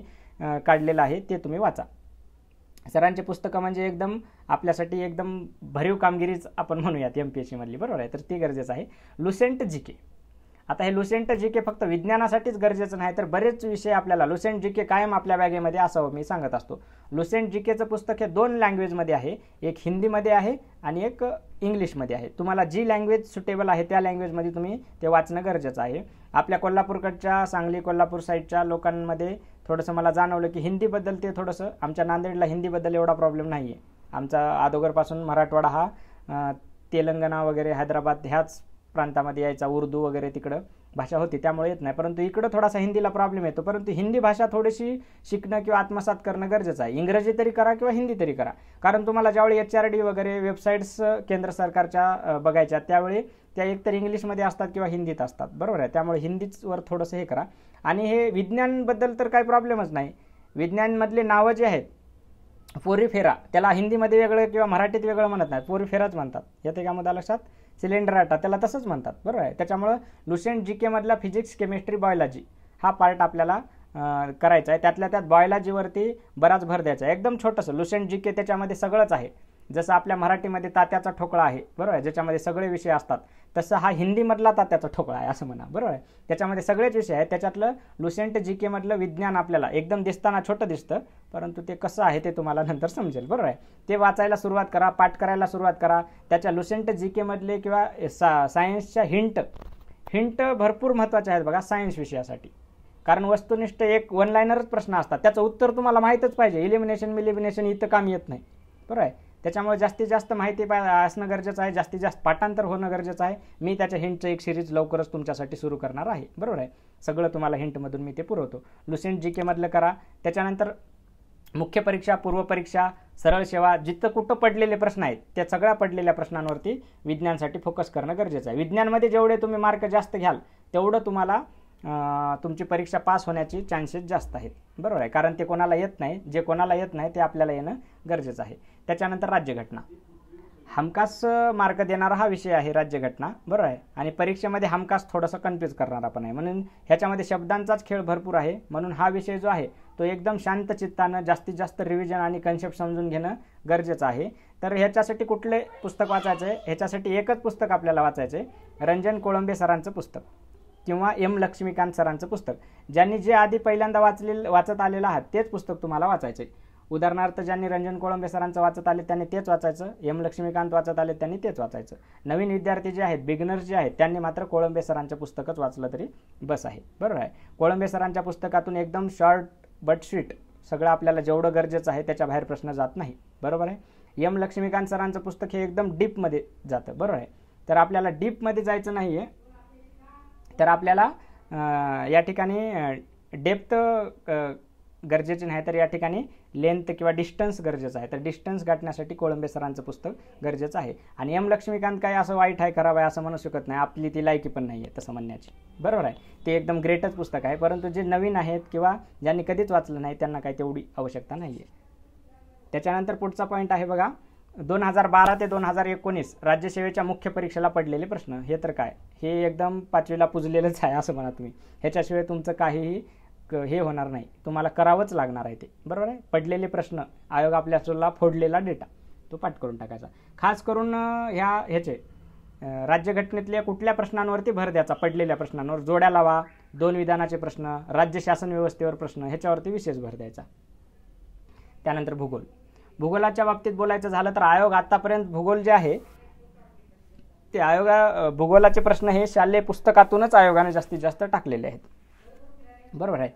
काढलेलं आहे, ते तुम्ही वाचा. सरांचे पुस्तकं म्हणजे एकदम आपल्यासाठी एकदम भरीव कामगिरीच आपण म्हणूयात MPSC मधली, बरोबर आहे. तर ते गरजेचं आहे. लुसेंट जीके, आता हे लुसेंट जीके फक्त विज्ञानासाठीच गरजेचं नाही, तर बरेच विषय आपल्याला लुसेंट जीके कायम आपल्या बॅगेमध्ये असावं मी सांगत असतो. लुसेंट जीकेचं पुस्तक हे 2 लँग्वेजमध्ये आहे, एक हिंदीमध्ये आहे आणि एक इंग्लिशमध्ये आहे. तुम्हाला जी लँग्वेज सुटेबल आहे त्या लँग्वेजमध्ये तुम्ही ते वाचणं गरजेचं आहे. आपल्या कोल्हापूरकडच्या, सांगली कोल्हापूर साईडच्या लोकांमध्ये थोडंसं मला जाणवलं की हिंदीबद्दल ते थोडंसं, आमच्या नांदेडला हिंदीबद्दल एवढा प्रॉब्लेम नाही आहे. आमचा अगोदरपासून मराठवाडा हा तेलंगणा वगैरे हैदराबाद ह्याच प्रांतामध्ये यायचा, उर्दू वगैरे तिकडं भाषा होती त्यामुळे येत नाही, परंतु इकडं थोडासा हिंदीला प्रॉब्लेम येतो, परंतु हिंदी भाषा थोडीशी शिकणं किंवा आत्मसात करणं गरजेचं आहे. इंग्रजी तरी करा किंवा हिंदी तरी करा, कारण तुम्हाला ज्यावेळी HRD वगैरे वेबसाईट्स केंद्र सरकारच्या बघायच्या त्यावेळी त्या एकतर इंग्लिशमध्ये असतात किंवा हिंदीत असतात, बरोबर आहे. त्यामुळे हिंदीवर थोडंसं हे करा. आणि हे विज्ञानबद्दल तर काही प्रॉब्लेमच नाही. विज्ञानमधले नावं जे आहेत, पोरीफेरा, त्याला हिंदीमध्ये वेगळं किंवा मराठीत वेगळं म्हणत नाही, पोरीफेराच म्हणतात. येते का मुद्दा लक्षात? सिलेंडर आटा त्याला तसंच म्हणतात, बरोबर आहे. त्याच्यामुळं लुसेंट GK मधला फिजिक्स, केमिस्ट्री, बायोलॉजी हा पार्ट आपल्याला करायचा आहे. त्यातल्या त्यात बायोलॉजीवरती बराच भर द्यायचा आहे. एकदम छोटंसं लुसेंट GK, त्याच्यामध्ये सगळंच आहे. जसं आपल्या मराठीमध्ये तात्याचा ठोकळा आहे, बरोबर आहे, ज्याच्यामध्ये सगळे विषय असतात, तसं हा हिंदीमधला तात्याचा ठोकळा आहे असं म्हणा, बरोबर आहे. त्याच्यामध्ये सगळेच विषय आहेत. त्याच्यातलं लुसेंट GK मधलं विज्ञान आपल्याला एकदम दिसताना छोटं दिसतं, परंतु ते कसं आहे ते तुम्हाला नंतर समजेल, बरोबर आहे. ते वाचायला सुरुवात करा, पाठ करायला सुरुवात करा. त्याच्या लुसेंट GK मधले किंवा सायन्सच्या हिंट भरपूर महत्त्वाच्या आहेत बघा सायन्स विषयासाठी, कारण वस्तुनिष्ठ एक वन लाईनरच प्रश्न असतात, त्याचं उत्तर तुम्हाला माहीतच पाहिजे. इलिमिनेशन इथं काम येत नाही, बरोबर आहे. त्याच्यामुळे जास्तीत जास्त माहिती असणं गरजेचं आहे, जास्तीत जास्त पाठांतर होणं गरजेचं आहे. मी त्याच्या हिंटचं एक सिरीज लवकरच तुमच्यासाठी सुरू करणार आहे, बरोबर आहे. सगळं तुम्हाला हिंटमधून मी ते पुरवतो. लुसेंट GK मधलं करा. त्याच्यानंतर मुख्य परीक्षा, पूर्वपरीक्षा, सरळ सेवा, जिथं कुठं पडलेले प्रश्न आहेत त्या सगळ्या पडलेल्या प्रश्नांवरती विज्ञानसाठी फोकस करणं गरजेचं आहे. विज्ञानमध्ये जेवढे तुम्ही मार्क जास्त घ्याल तेवढं तुम्हाला तुमची परीक्षा पास होण्याची चान्सेस जास्त आहेत, बरोबर आहे. कारण ते कोणाला येत नाही, जे कोणाला येत नाही ते आपल्याला येणं गरजेचं आहे. त्याच्यानंतर राज्यघटना, हमखास मार्क देणारा हा विषय आहे राज्यघटना, बरोबर आहे. आणि परीक्षेमध्ये हमखास थोडंसं कन्फ्यूज करणारा पण आहे, म्हणून ह्याच्यामध्ये शब्दांचाच खेळ भरपूर आहे. म्हणून हा विषय जो आहे तो एकदम शांत चित्तानं जास्तीत जास्त रिव्हिजन आणि कन्सेप्ट समजून घेणं गरजेचं आहे. तर ह्याच्यासाठी कुठले पुस्तक वाचायचं आहे? ह्याच्यासाठी एकच पुस्तक आपल्याला वाचायचं आहे, रंजन कोळंबे सरांचं पुस्तक किंवा M. लक्ष्मीकांत सरांचं पुस्तक. ज्यांनी जे आधी पहिल्यांदा वाचत आलेलं आहात तेच पुस्तक तुम्हाला वाचायचं आहे. उदाहरणार्थ ज्यांनी रंजन कोळंबे सरांचं वाचत आले त्यांनी तेच वाचायचं, M. लक्ष्मीकांत वाचत आले त्यांनी तेच वाचायचं. नवीन विद्यार्थी जे आहेत, बिगिनर्स जे आहेत, त्यांनी मात्र कोळंबे सरांचं पुस्तकच वाचलं तरी बस आहे, बरोबर आहे. कोळंबे सरांच्या पुस्तकातून एकदम शॉर्ट बट स्वीट सगळं आपल्याला जेवढं गरजेचं आहे त्याच्या बाहेर प्रश्न जात नाही, बरोबर आहे. M. लक्ष्मीकांत सरांचं पुस्तक हे एकदम डीपमध्ये जातं, बरोबर आहे. तर आपल्याला डीपमध्ये जायचं नाही आहे, तर आपल्याला या ठिकाणी डेप्थ गरजेची नाही, तर या ठिकाणी लेंथ किंवा डिस्टन्स गरजेचं आहे. तर डिस्टन्स गाठण्यासाठी कोळंबे सरांचं पुस्तक गरजेचं आहे. आणि M. लक्ष्मीकांत काय असं वाईट आहे, खराब आहे असं म्हणू शकत नाही, आपली ती लायकी पण नाही आहे तसं म्हणण्याची, बरोबर आहे. ते एकदम ग्रेटच पुस्तक आहे, परंतु जे नवीन आहेत किंवा ज्यांनी कधीच वाचलं नाही त्यांना काही तेवढी आवश्यकता नाही आहे. त्याच्यानंतर पुढचा पॉईंट आहे बघा, 2012 ते 2019 राज्यसेवेच्या मुख्य परीक्षेला पडलेले प्रश्न. हे तर काय, हे एकदम 5वीला पुजलेलंच आहे असं म्हणा तुम्ही. ह्याच्याशिवाय तुमचं काहीही हे होणार नाही, तुम्हाला करावंच लागणार आहे ते, बरोबर आहे. पडलेले प्रश्न, आयोग आपल्याला फोडलेला डेटा तो पाठ करून टाकायचा. खास करून ह्याचे राज्यघटनेतल्या कुठल्या प्रश्नांवरती भर द्यायचा, पडलेल्या प्रश्नांवर, जोड्या लावा, 2 विधानाचे प्रश्न, राज्य शासन व्यवस्थेवर प्रश्न, ह्याच्यावरती विशेष भर द्यायचा. त्यानंतर भूगोलाच्या बाबतीत बोलायचं झालं तर आयोग आतापर्यंत भूगोल जे आहे ते भूगोलाचे प्रश्न हे शालेय पुस्तकातूनच आयोगाने जास्तीत जास्त टाकलेले आहेत, बरोबर आहे.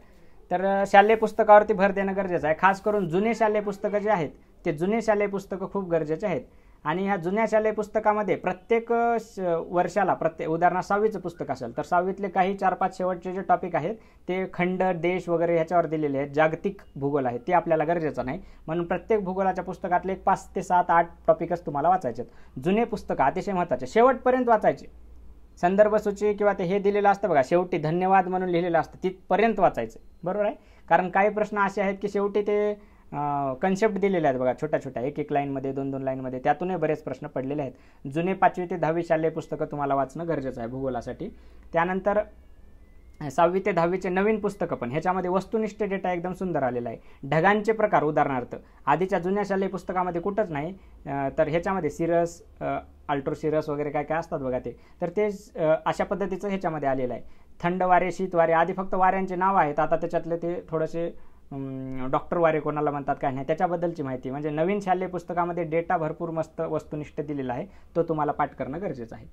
तर शालेय पुस्तकावरती भर देणं गरजेचं आहे. खास करून जुने शालेय पुस्तकं जे आहेत ते जुने शालेय पुस्तकं खूप गरजेचे आहेत. आणि ह्या जुन्या शालेय पुस्तकामध्ये प्रत्येक वर्षाला उदाहरणार्थ 6वीचं पुस्तक असेल तर 6वीतले काही 4-5 शेवटचे जे टॉपिक आहेत ते खंड, देश वगैरे ह्याच्यावर दिलेले आहेत. जागतिक भूगोल आहे ते आपल्याला गरजेचं नाही, म्हणून प्रत्येक भूगोलाच्या पुस्तकातले 5 ते 7-8 टॉपिकच तुम्हाला वाचायचे आहेत. जुने पुस्तकं अतिशय महत्त्वाचे, शेवटपर्यंत वाचायचे. संदर्भ सूची किंवा ते हे दिलेलं असतं बघा, शेवटी धन्यवाद म्हणून लिहिलेलं असतं, तिथपर्यंत वाचायचं, बरोबर आहे. कारण काही प्रश्न असे आहेत की शेवटी ते कन्सेप्ट दिलेले आहेत बघा, छोट्या छोट्या 1-1 लाईनमध्ये, 2-2 लाईनमध्ये, त्यातूनही बरेच प्रश्न पडलेले आहेत. जुने 5वी ते 10वी शालेय पुस्तकं तुम्हाला वाचणं गरजेचं आहे भूगोलासाठी. त्यानंतर 6वी ते 10वीचे नवीन पुस्तकं पण, ह्याच्यामध्ये वस्तुनिष्ठ डेटा एकदम सुंदर आलेला आहे. ढगांचे प्रकार उदाहरणार्थ आधीच्या जुन्या शालेय पुस्तकामध्ये कुठंच नाही, तर ह्याच्यामध्ये सिरस, अल्ट्रो सिरस वगैरे काय काय असतात बघा तर ते अशा पद्धतीचं ह्याच्यामध्ये आलेलं आहे. थंड वारे, शीत वारे, आधी फक्त वाऱ्यांचे नाव आहेत, आता त्याच्यातले ते थोडेसे डॉक्टर वारे कोणाला म्हणतात काय नाही त्याच्याबद्दलची माहिती. म्हणजे नवीन शालेय पुस्तकामध्ये डेटा भरपूर मस्त वस्तुनिष्ठ दिलेला आहे, तो तुम्हाला पाठ करणं गरजेचं आहे.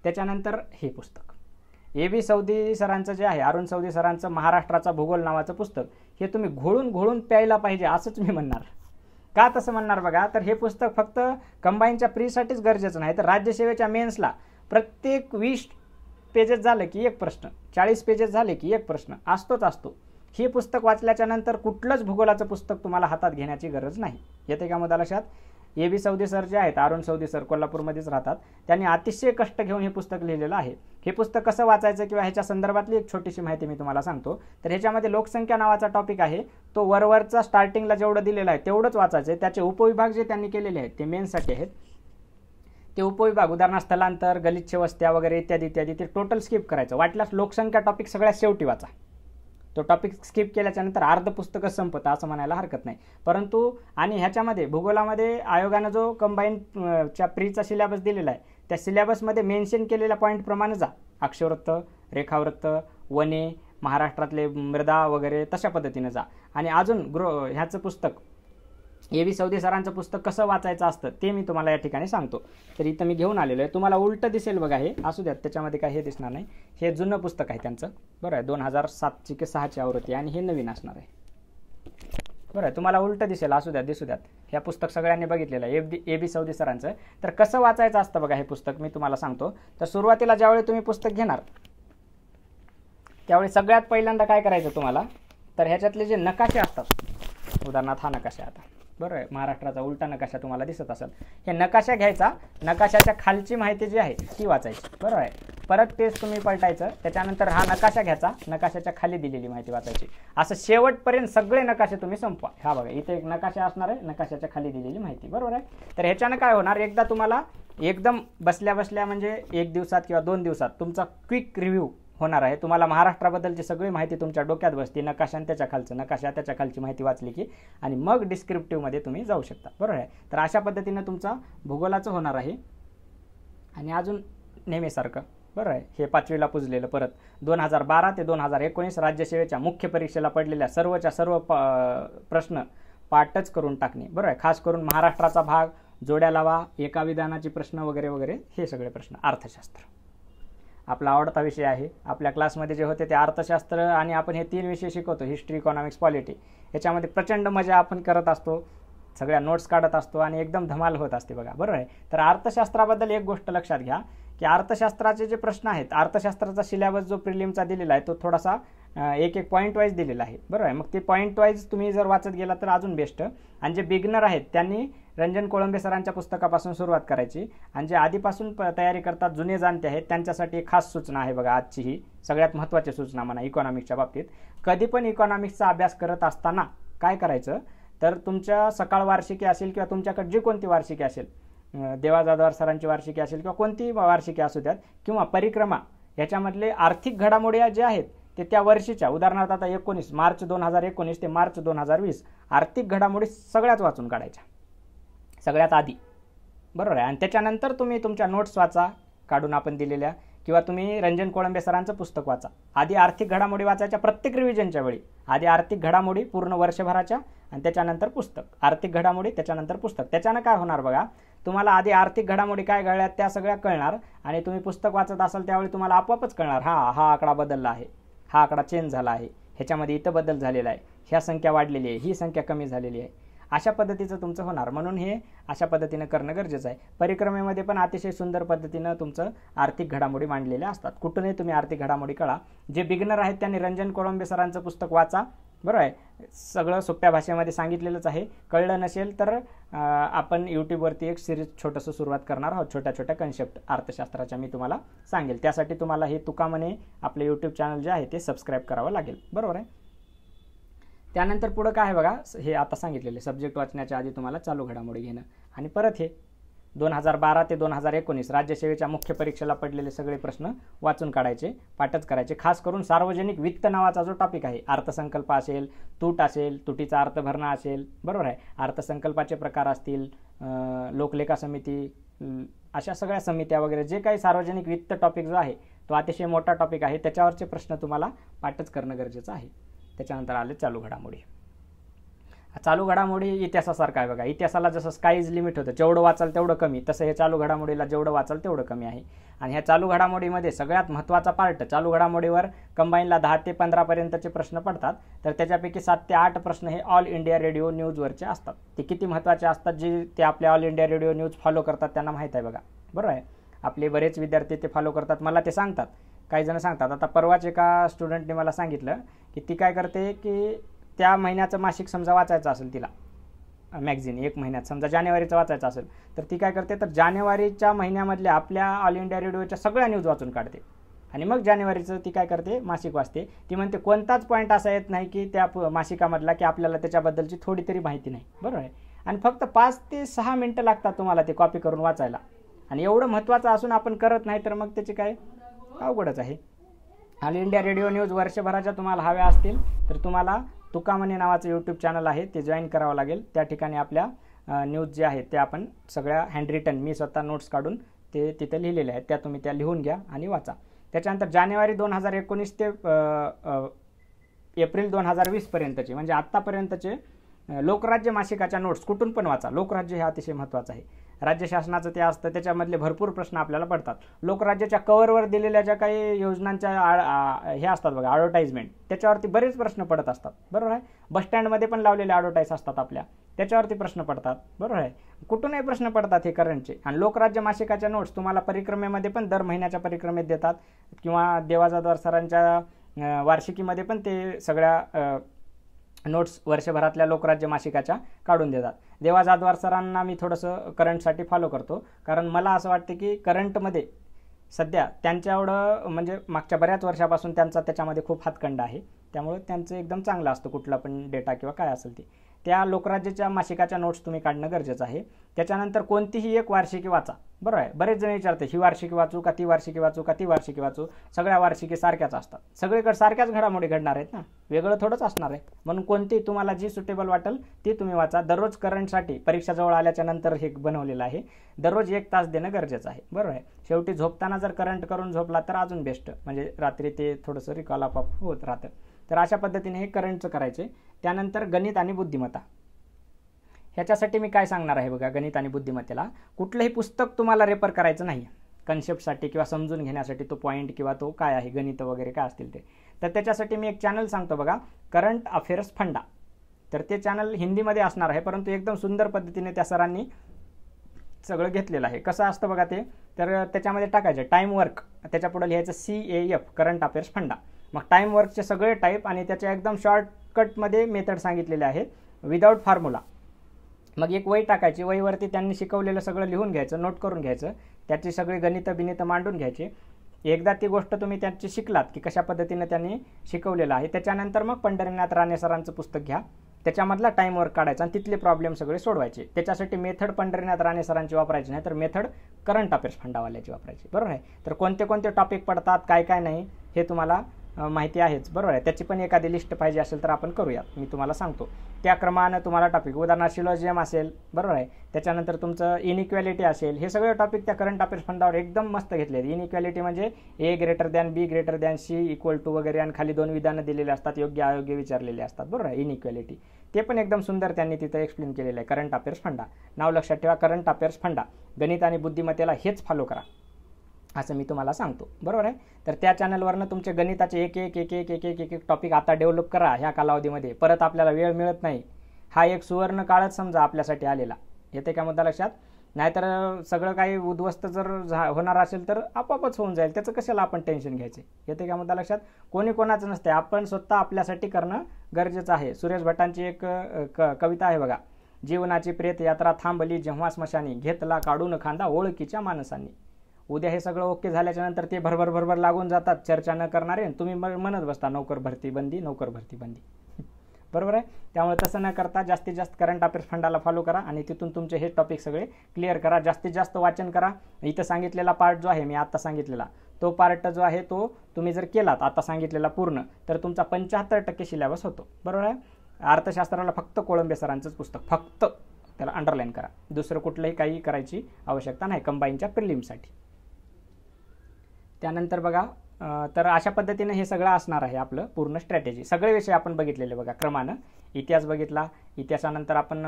त्याच्यानंतर हे पुस्तक A.B. सौदी सरांचं जे आहे, अरुण सौदी सरांचं महाराष्ट्राचा भूगोल नावाचं पुस्तक, हे तुम्ही घोळून प्यायला पाहिजे असंच मी म्हणणार. का तसं म्हणणार बघा, तर हे पुस्तक फक्त कंबाईनच्या प्रीसाठीच गरजेचं नाही, तर राज्यसेवेच्या मेन्सला प्रत्येक पेजेस झालं की एक प्रश्न, 40 पेजेस झाले की एक प्रश्न असतो. हे पुस्तक वाचल्याच्या नंतर कुठलंच भूगोलाचं पुस्तक तुम्हाला हातात घेण्याची गरज नाही. येते का मुद्दा लक्षात? AB सौदी सर जे आहेत, अरुण सौदी सर, कोल्हापूरमध्येच राहतात, त्यांनी अतिशय कष्ट घेऊन हे पुस्तक लिहिलेलं आहे. हे पुस्तक कसं वाचायचं किंवा ह्याच्या संदर्भातली एक छोटीशी माहिती मी तुम्हाला सांगतो. तर ह्याच्यामध्ये लोकसंख्या नावाचा टॉपिक आहे, तो वरवरचा स्टार्टिंगला जेवढं दिलेलं आहे तेवढंच वाचायचं आहे. त्याचे उपविभाग जे त्यांनी केलेले आहेत ते मेनसाठी आहेत. ते उपविभाग उदाहरणार्थ स्थलांतर, गलिच्छ वस्त्या वगैरे इत्यादी इत्यादी ते टोटल स्किप करायचं. वाटल्यास लोकसंख्या टॉपिक सगळ्यात शेवटी वाचा. तो टॉपिक स्किप केल्याच्या नंतर अर्ध पुस्तकच संपतं असं म्हणायला हरकत नाही. परंतु आणि ह्याच्यामध्ये भूगोलामध्ये आयोगानं जो कंबाईनच्या प्रीचा सिलेबस दिलेला आहे त्या सिलेबसमध्ये मेन्शन केलेल्या पॉईंटप्रमाणे जा. अक्षवृत्त, रेखावृत्त, वने, महाराष्ट्रातले मृदा वगैरे तशा पद्धतीने जा. आणि अजून ह्याचं पुस्तक AB सौदी सरांचं पुस्तक कसं वाचायचं असतं ते मी तुम्हाला या ठिकाणी सांगतो. तर इथं मी घेऊन आलेलो आहे. तुम्हाला उलटं दिसेल बघा, हे असू द्यात, त्याच्यामध्ये काही हे दिसणार नाही. हे जुनं पुस्तक आहे त्यांचं, बरं आहे, 2007ची की 6ची आवृत्ती, आणि हे नवीन असणार आहे. बरं आहे, तुम्हाला उलटं दिसेल, असू द्यात, दिसू द्यात. ह्या पुस्तक सगळ्यांनी बघितलेलं आहे, AB सौदी सरांचं. तर कसं वाचायचं असतं बघा हे पुस्तक मी तुम्हाला सांगतो. तर सुरुवातीला ज्यावेळी तुम्ही पुस्तक घेणार त्यावेळी सगळ्यात पहिल्यांदा काय करायचं तुम्हाला, तर ह्याच्यातले जे नकाशे असतात, उदाहरणार्थ हा नकाशा आता, बरं आहे, महाराष्ट्राचा उलटा नकाशा तुम्हाला दिसत असेल, हे नकाशा घ्यायचा, नकाशाच्या खालची माहिती जी आहे ती वाचायची, बरोबर आहे. परत तेच तुम्ही पलटायचं, त्याच्यानंतर हा नकाशा घ्यायचा, नकाशाच्या खाली दिलेली माहिती वाचायची. असं शेवटपर्यंत सगळे नकाशे तुम्ही संपवा. हा बघा, इथे एक नकाशा असणार आहे, नकाशाच्या खाली दिलेली माहिती, बरोबर आहे. तर ह्याच्यानं काय होणार, एकदा तुम्हाला एकदम बसल्या बसल्या म्हणजे 1 दिवसात किंवा 2 दिवसात तुमचा क्विक रिव्ह्यू होणार आहे. तुम्हाला महाराष्ट्राबद्दलची सगळी माहिती तुमच्या डोक्यात बसते, नकाशा आणि त्याच्या खालचं, नकाशा त्याच्या खालची माहिती वाचली की, आणि मग डिस्क्रिप्टिव्हमध्ये तुम्ही जाऊ शकता, बरोबर आहे. तर अशा पद्धतीनं तुमचा भूगोलाचं होणार आहे. आणि अजून नेहमीसारखं, बरं आहे, हे 5वीला पुजलेलं परत 2012 ते 2019 राज्यसेवेच्या मुख्य परीक्षेला पडलेल्या सर्वच्या सर्व प्रश्न पाठच करून टाकणे, बरं आहे. खास करून महाराष्ट्राचा भाग, जोड्या लावा, एका विधानाचे प्रश्न वगैरे वगैरे, हे सगळे प्रश्न. अर्थशास्त्र आपला आवडता विषय आहे. आपल्या क्लासमध्ये जे होते ते अर्थशास्त्र, आणि आपण हे 3 विषय शिकवतो, हिस्ट्री, इकॉनॉमिक्स, पॉलिटी. ह्याच्यामध्ये प्रचंड मजा आपण करत असतो, सगळ्या नोट्स काढत असतो आणि एकदम धमाल होत असते बघा, बरोबर आहे. तर अर्थशास्त्राबद्दल एक गोष्ट लक्षात घ्या की अर्थशास्त्राचे जे प्रश्न आहेत, अर्थशास्त्राचा सिलेबस जो प्रिलिमचा दिलेला आहे तो थोडासा एक पॉईंट वाईज दिलेला आहे, बरोबर आहे. मग ते पॉईंट वाईज तुम्ही जर वाचत गेला तर अजून बेस्ट. आणि जे बिगनर आहेत त्यांनी रंजन कोळंबे सरांच्या पुस्तकापासून सुरुवात करायची, आणि जे आधीपासून तयारी करतात, जुने जाणते आहेत, त्यांच्यासाठी एक खास सूचना आहे बघा आजची, ही सगळ्यात महत्त्वाची सूचना म्हणा इकॉनॉमिक्सच्या बाबतीत. कधी पण इकॉनॉमिक्सचा अभ्यास करत असताना काय करायचं, तर तुमच्या सकाळ वार्षिकी असेल किंवा तुमच्याकडे जी कोणती वार्षिकी असेल, देवा जाधव सरांची वार्षिकी असेल किंवा कोणती वार्षिकी असू द्यात, किंवा परिक्रमा, याच्यामधले आर्थिक घडामोडी जे आहेत ते त्या वर्षीच्या, उदाहरणार्थ आता मार्च 2019 ते मार्च 2020 आर्थिक घडामोडी सगळ्याच वाचून काढायच्या सगळ्यात आधी, बरोबर आहे. आणि त्याच्यानंतर तुम्ही तुमच्या नोट्स वाचा काढून आपण दिलेल्या, किंवा तुम्ही रंजन कोळंबे सरांचं पुस्तक वाचा. आधी आर्थिक घडामोडी वाचायच्या प्रत्येक रिव्हिजनच्या वेळी, आधी आर्थिक घडामोडी पूर्ण वर्षभराच्या, आणि त्याच्यानंतर पुस्तक, आर्थिक घडामोडी त्याच्यानंतर पुस्तक. त्याच्यानं काय होणार बघा, तुम्हाला आधी आर्थिक घडामोडी काय घडल्यात त्या सगळ्या कळणार, आणि तुम्ही पुस्तक वाचत असाल त्यावेळी तुम्हाला आपोआपच कळणार, हा आकडा बदलला आहे, हा आकडा चेंज झाला आहे, ह्याच्यामध्ये इथं बदल झालेला आहे, ह्या संख्या वाढलेली आहे, ही संख्या कमी झालेली आहे, अशा पद्धतीचं तुमचं होणार. म्हणून हे अशा पद्धतीनं करणं गरजेचं आहे. परिक्रमेमध्ये पण अतिशय सुंदर पद्धतीनं तुमचं आर्थिक घडामोडी मांडलेल्या असतात. कुठूनही तुम्ही आर्थिक घडामोडी कळा. जे बिगनर आहेत त्यांनी रंजन कोळंबे सरांचं पुस्तक वाचा, बरोबर आहे. सगळं सोप्या भाषेमध्ये सांगितलेलंच आहे. कळलं नसेल तर आपण यूट्यूबवरती एक सिरीज छोटंसं सुरुवात करणार आहोत, छोट्या छोट्या कन्सेप्ट अर्थशास्त्राच्या मी तुम्हाला सांगेल. त्यासाठी तुम्हाला हे तुकामने आपलं यूट्यूब चॅनल जे आहे ते सबस्क्राईब करावं लागेल, बरोबर आहे. त्यानंतर पुढं काय आहे बघा, हे आता सांगितलेले सब्जेक्ट वाचण्याच्या आधी तुम्हाला चालू घडामोडी घेणं, आणि परत हे 2012 ते 2019 राज्यसेवेच्या मुख्य परीक्षेला पडलेले सगळे प्रश्न वाचून काढायचे, पाठच करायचे. खास करून सार्वजनिक वित्त नावाचा जो टॉपिक आहे, अर्थसंकल्प असेल, तूट असेल, तुटीचा अर्थ भरणा असेल, बरोबर आहे, अर्थसंकल्पाचे प्रकार असतील, लोकलेखा समिती, अशा सगळ्या समित्या वगैरे, जे काही सार्वजनिक वित्त टॉपिक जो आहे तो अतिशय मोठा टॉपिक आहे, त्याच्यावरचे प्रश्न तुम्हाला पाठच करणं गरजेचं आहे. त्याच्यानंतर आले चालू घडामोडी. चालू घडामोडी इतिहासासारखं आहे बघा. इतिहासाला जसं स्काय लिमिट होतं, जेवढं वाचाल तेवढं कमी, तसं हे चालू घडामोडीला जेवढं वाचाल तेवढं कमी आहे. आणि ह्या चालू घडामोडीमध्ये सगळ्यात महत्त्वाचा पार्ट, चालू घडामोडीवर कंबाईनला 10 ते 15 पर्यंतचे प्रश्न पडतात, तर त्याच्यापैकी 7 ते 8 प्रश्न हे ऑल इंडिया रेडिओ न्यूजवरचे असतात. ते किती महत्त्वाचे असतात, जे ते आपल्या all India radio news follow करतात त्यांना माहीत आहे बघा, बरोबर आहे. आपले बरेच विद्यार्थी ते फॉलो करतात, मला ते सांगतात काही जण सांगतात. आता परवाच एका स्टुडंटने मला सांगितलं की ती काय करते की त्या महिन्याचं मासिक समजा वाचायचं असेल तिला, मॅगझिन 1 महिन्यात समजा जानेवारीचं वाचायचं असेल, तर ती काय करते तर जानेवारीच्या महिन्यामधल्या आपल्या ऑल इंडिया रेडिओच्या सगळ्या न्यूज वाचून काढते आणि मग जानेवारीचं ती काय करते मासिक वाचते. ती म्हणते कोणताच पॉईंट असा येत नाही की त्या मासिकामधला की आपल्याला त्याच्याबद्दलची थोडी तरी माहिती नाही. बरोबर आहे. आणि फक्त 5 ते 6 मिनटं लागतात तुम्हाला ते कॉपी करून वाचायला, आणि एवढं महत्त्वाचं असून आपण करत नाही तर मग त्याची काय अवघडच आहे. ऑल इंडिया रेडिओ न्यूज वर्षभराच्या तुम्हाला हव्या असतील तर तुम्हाला तुकामणी नावाचं यूट्यूब चॅनल आहे, ते जॉईन करावं लागेल. त्या ठिकाणी आपल्या न्यूज जे आहेत त्या आपण सगळ्या हँडरिटन, मी स्वतः नोट्स काढून ते तिथे लिहिलेले आहेत, त्या तुम्ही त्या लिहून घ्या आणि वाचा. त्याच्यानंतर जानेवारी 2019 ते एप्रिल 2020 पर्यंतचे म्हणजे आत्तापर्यंतचे लोकराज्य मासिकाच्या नोट्स कुठून पण वाचा. लोकराज्य हे अतिशय महत्त्वाचं आहे. राज्य शासनाचं ते असतं, त्याच्यामधले भरपूर प्रश्न आपल्याला पडतात. लोकराज्याच्या कव्हरवर दिलेल्या ज्या काही योजनांच्या हे असतात बघा ॲडव्हर्टाइजमेंट, त्याच्यावरती बरेच प्रश्न पडत असतात. बरोबर आहे. बसस्टँडमध्ये पण लावलेले ॲडव्हर्टाईज असतात आपल्या, त्याच्यावरती प्रश्न पडतात. बरोबर आहे. कुठूनही प्रश्न पडतात हे करंटचे. आणि लोकराज्य मासिकाच्या नोट्स तुम्हाला परिक्रमेमध्ये पण दर महिन्याच्या परिक्रमेत देतात किंवा देवाजाधवर सरांच्या वार्षिकीमध्ये पण ते सगळ्या नोट्स वर्षभरातल्या लोकराज्य मासिकाच्या काढून देतात. देवा जाधवर सरांना मी थोडंसं करंटसाठी फॉलो करतो, कारण मला असं वाटतं की करंटमध्ये सध्या त्यांच्या एवढं म्हणजे मागच्या बऱ्याच वर्षापासून त्यांचा त्याच्यामध्ये खूप हातखंड आहे, त्यामुळे त्यांचं एकदम चांगलं असतं कुठला पण डेटा किंवा काय असेल ते. त्या लोकराज्याच्या मासिकाच्या नोट्स तुम्ही काढणं गरजेचं आहे. त्याच्यानंतर कोणतीही एक वार्षिकी वाचा. बरोबर आहे. बरेच जण विचारते ही वार्षिकी वाचू का ती वार्षिकी वाचू का ती वार्षिकी वाचू. सगळ्या वार्षिकी सारख्याच असतात, सगळीकडे सारख्याच घडामोडी घडणार आहेत ना, वेगळं थोडंच असणार आहे. म्हणून कोणती तुम्हाला जी सुटेबल वाटेल ती तुम्ही वाचा. दररोज करंटसाठी परीक्षा जवळ आल्याच्या नंतर हे बनवलेलं आहे, दररोज 1 तास देणं गरजेचं आहे. बरोबर आहे. शेवटी झोपताना जर करंट करून झोपला तर अजून बेस्ट, म्हणजे रात्री ते थोडंसं रिकॉल आपोआप होत राहतं. तर अशा पद्धतीने हे करंटचं करायचे. त्यानंतर गणित आणि बुद्धिमत्ता, ह्याच्यासाठी मी काय सांगणार आहे बघा. गणित आणि बुद्धिमत्तेला कुठलंही पुस्तक तुम्हाला रेफर करायचं नाही कन्सेप्टसाठी किंवा समजून घेण्यासाठी, तो पॉईंट किंवा तो काय आहे गणित वगैरे काय असतील ते. तर त्याच्यासाठी मी एक चॅनल सांगतो बघा, करंट अफेअर्स फंडा. तर ते चॅनल हिंदीमध्ये असणार आहे, परंतु एकदम सुंदर पद्धतीने त्या सरांनी सगळं घेतलेलं आहे. कसं असतं बघा ते, तर त्याच्यामध्ये टाकायचं टाईम वर्क, त्याच्या पुढे लिहायचं CAF करंट अफेअर्स फंडा. मग टाईम वर्कचे सगळे टाईप आणि त्याच्या एकदम शॉर्टकटमध्ये मेथड सांगितलेले आहेत विदाऊट फॉर्म्युला. मग एक वही टाकायची, वहीवरती त्यांनी शिकवलेलं सगळं लिहून घ्यायचं, नोट करून घ्यायचं, त्याची सगळी गणितं मांडून घ्यायची. एकदा ती गोष्ट तुम्ही त्यांची शिकलात की कशा पद्धतीने त्यांनी शिकवलेलं आहे, त्याच्यानंतर मग पंढरीनाथ राणे सरांचं पुस्तक घ्या, त्याच्यामधला टाईम वर्क काढायचा आणि तिथले प्रॉब्लेम सगळे सोडवायचे. त्याच्यासाठी मेथड पंढरीनाथ राणे सरांची वापरायची नाही, तर मेथड करंट अफेअर्स फंडावाल्याची वापरायची. बरोबर आहे. तर कोणते कोणते टॉपिक पडतात, काय काय नाही हे तुम्हाला माहिती आहेच. बरोबर आहे. त्याची पण एखादी लिस्ट पाहिजे असेल तर आपण करूयात, मी तुम्हाला सांगतो. त्या क्रमानं तुम्हाला टॉपिक, उदाहरणार्थ सिलोजियम असेल, बरोबर आहे, त्याच्यानंतर तुमचं इनइक्वॅलिटी असेल, हे सगळे टॉपिक त्या करंट अफेअर्स फंडावर एकदम मस्त घेतले आहेत. इनइक्वॅलिटी म्हणजे A greater than B greater than C equal to वगैरे, आणि खाली 2 विधानं दिलेले असतात, योग्य अयोग्य विचारलेले असतात. बरोबर आहे. इनइक्वॅलिटी ते पण एकदम सुंदर त्यांनी तिथं एक्सप्लेन केलेलं आहे. करंट अफेअर्स फंडा नाव लक्षात ठेवा, करंट अफेअर्स फंडा. गणित आणि बुद्धिमत्तेला हेच फॉलो करा असं मी तुम्हाला सांगतो. बरोबर आहे. तर त्या चॅनलवरनं तुमचे गणिताचे एक टॉपिक आता डेव्हलप करा ह्या कालावधीमध्ये. परत आपल्याला वेळ मिळत नाही, हा एक सुवर्ण काळच समजा आपल्यासाठी आलेला. येते का मुद्दा लक्षात? नाहीतर सगळं काही उद्ध्वस्त जर होणार असेल तर आपोआपच होऊन जाईल, त्याचं कशाला आपण टेन्शन घ्यायचे. येते का मुद्दा लक्षात? कोणी कोणाचं नसते, आपण स्वतः आपल्यासाठी करणं गरजेचं आहे. सुरेश भटांची एक कविता आहे बघा, जीवनाची प्रेत यात्रा थांबली जेव्हा स्मशानी, घेतला काढून खांदा ओळखीच्या माणसांनी. उद्या हे सगळं ओके झाल्याच्या नंतर ते भरभर लागून जातात चर्चा न करणारे, तुम्ही म्हणत बसता नोकर भरती बंदी, नोकर भरती बंदी. बरोबर आहे. त्यामुळे तसं न करता जास्तीत जास्त करंट अफेअर्स फंडाला फॉलो करा आणि तिथून तुमचे हे टॉपिक सगळे क्लिअर करा. जास्तीत जास्त वाचन करा. इथं सांगितलेला पार्ट जो आहे, मी आता सांगितलेला तो पार्ट जो आहे तो तुम्ही जर केलात आता सांगितलेला पूर्ण, तर तुमचा 75% सिलेबस होतो. बरोबर आहे. अर्थशास्त्राला फक्त कोळंबे सरांचंच पुस्तक, फक्त त्याला अंडरलाईन करा, दुसरं कुठलंही काही करायची आवश्यकता नाही कंबाईनच्या प्रिलिमसाठी. त्यानंतर बघा, तर अशा पद्धतीने हे सगळं असणार आहे आपलं पूर्ण स्ट्रॅटेजी. सगळे विषय आपण बघितलेले बघा क्रमानं. इतिहास बघितला, इतिहासानंतर आपण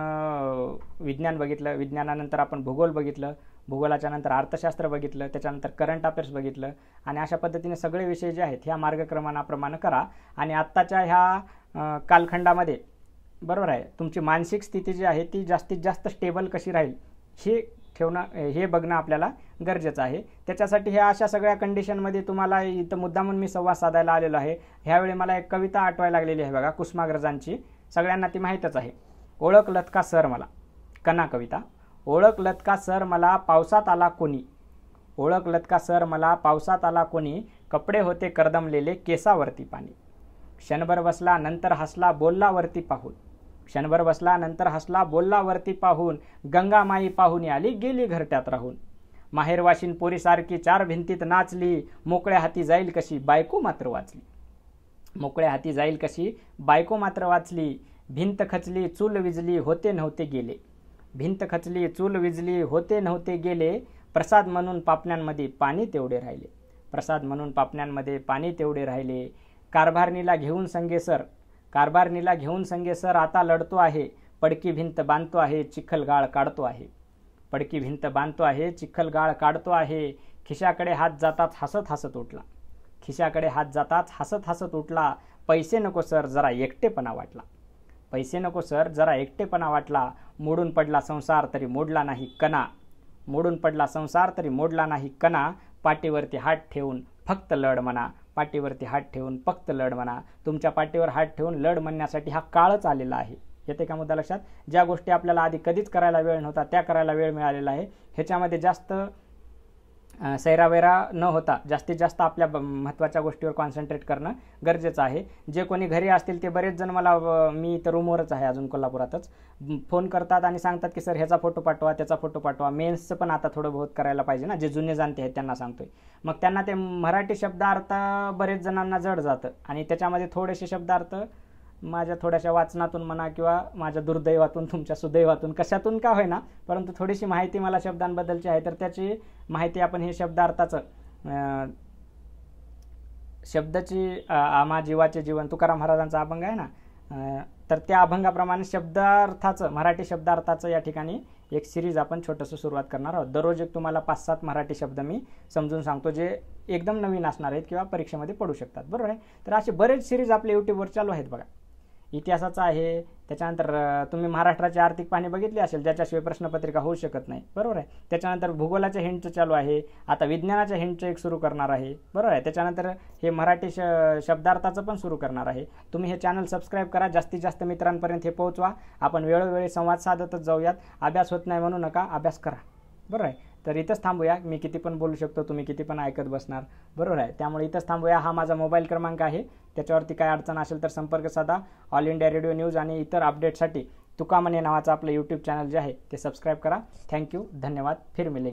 विज्ञान बघितलं, विज्ञानानंतर आपण भूगोल बघितलं, भूगोलाच्या नंतर अर्थशास्त्र बघितलं, त्याच्यानंतर करंट अफेअर्स बघितलं. आणि अशा पद्धतीने सगळे विषय जे आहेत ह्या मार्गक्रमणाप्रमाणे करा. आणि आत्ताच्या ह्या कालखंडामध्ये बरोबर आहे तुमची मानसिक स्थिती जी आहे ती जास्तीत जास्त स्टेबल कशी राहील हे ठेवणं हे बघणं आपल्याला गरजेचं आहे. त्याच्यासाठी ह्या अशा सगळ्या कंडिशनमध्ये तुम्हाला इथं मुद्दामून मी संवाद साधायला आलेलो आहे. ह्यावेळी मला एक कविता आठवायला लागलेली आहे बघा, कुसुमाग्रजांची, सगळ्यांना ती माहीतच आहे. ओळखलत का सर मला, कना कविता. ओळखलत का सर मला पावसात आला कोणी, ओळखलत का सर मला पावसात आला कोणी, कपडे होते करदमलेले केसावरती पाणी. क्षणभर बसला नंतर हसला बोलला वरती पाहून, क्षणभर बसला नंतर हसला बोलला वरती पाहून, गंगामाई पाहुणी आली गेली घरट्यात राहून. माहेरवाशीन पोरीसारखी चार भिंतीत नाचली, मोकळ्या हाती जाईल कशी बायको मात्र वाचली. मोकळ्या हाती जाईल कशी बायको मात्र वाचली. भिंत खचली चूल विजली होते नव्हते गेले, भिंत खचली चूल विजली होते नव्हते गेले. प्रसाद म्हणून पापण्यांमध्ये पाणी तेवढे राहिले, प्रसाद म्हणून पापण्यांमध्ये पाणी तेवढे राहिले. कारभारणीला घेऊन संगेसर, कारभारणीला घेऊन संगेसर आता लढतो आहे, पडकी भिंत बांधतो आहे चिखलगाळ काढतो आहे. पडकी भिंत बांधतो आहे चिखलगाळ काढतो आहे. खिशाकडे हात जाताच हसत हसत उठला, खिशाकडे हात जाताच हसत हसत उठला. पैसे नको सर जरा एकटेपणा वाटला, पैसे नको सर जरा एकटेपणा वाटला. मोडून पडला संसार तरी मोडला नाही कणा, मोडून पडला संसार तरी मोडला नाही कणा. पाठीवरती हात ठेवून फक्त लढ म्हणा, पाठीवरती हात ठेवून फक्त लढ म्हणा. तुमच्या पाठीवर हात ठेवून लढ म्हणण्यासाठी हा काळच आलेला आहे. येते का मुद्दा लक्षात? ज्या गोष्टी आपल्याला आधी कधीच करायला वेळ नव्हता त्या करायला वेळ मिळालेला आहे. ह्याच्यामध्ये जास्त सैरावैरा न होता जास्तीत जास्त आपल्या महत्त्वाच्या गोष्टीवर कॉन्सन्ट्रेट करणं गरजेचं आहे. जे कोणी घरी असतील ते बरेच जण मला, मी तर रूमवरच आहे अजून कोल्हापुरातच, फोन करतात आणि सांगतात की सर ह्याचा फोटो पाठवा त्याचा फोटो पाठवा. मेन्सचं पण आता थोडं बहुत करायला पाहिजे ना, जे जुने जाणते आहेत त्यांना सांगतोय. मग त्यांना ते मराठी शब्दार्थ बरेच जणांना जड जातं आणि त्याच्यामध्ये थोडेसे शब्दार्थ माझ्या थोड्याशा वाचनातून म्हणा किंवा माझ्या दुर्दैवातून तुमच्या सुदैवातून कशातून का होईना, परंतु थोडीशी माहिती मला शब्दांबद्दलची आहे. तर त्याची माहिती आपण हे शब्दार्थाचं, शब्दाची आम्हा जीवाचे जीवन तुकाराम महाराजांचा अभंग आहे ना, तर त्या अभंगाप्रमाणे शब्दार्थाचं, मराठी शब्दार्थाचं या ठिकाणी एक सिरीज आपण छोटंसं सुरुवात करणार आहोत. दररोज एक तुम्हाला 5-7 मराठी शब्द मी समजून सांगतो जे एकदम नवीन असणार आहेत किंवा परीक्षेमध्ये पडू शकतात. बरोबर आहे? तर असे बरेच सिरीज आपल्या यूट्यूबवर चालू आहेत बघा. इतिहासाचा आहे, त्याच्यानंतर तुम्ही महाराष्ट्राची आर्थिक पाहणी बघितली असेल ज्याच्याशिवाय प्रश्नपत्रिका होऊ शकत नाही. बरोबर आहे? त्याच्यानंतर भूगोलाच्या हिंटचं चालू आहे, आता विज्ञानाच्या हिंटचं एक सुरू करणार आहे. बरोबर आहे? त्याच्यानंतर हे मराठी शब्दार्थाचं पण सुरू करणार आहे. तुम्ही हे चॅनल सबस्क्राईब करा, जास्तीत जास्त मित्रांपर्यंत हे पोहोचवा. आपण वेळोवेळी संवाद साधतच जाऊयात. अभ्यास होत नाही म्हणू नका, अभ्यास करा. बरोबर आहे? तर इथंच थांबूया. मी किती पण बोलू शकतो, तुम्ही किती पण ऐकत बसणार. बरोबर आहे? त्यामुळे इथंच थांबूया. हा माझा मोबाईल क्रमांक आहे, त्याच्यावरती काय अडचण असेल तर संपर्क साधा. ऑल इंडिया रेडिओ न्यूज आणि इतर अपडेटसाठी तुका म्हणे नावाचं आपलं यूट्यूब चॅनल जे आहे ते सबस्क्राईब करा. थँक्यू, धन्यवाद. फिर मिलेंगे.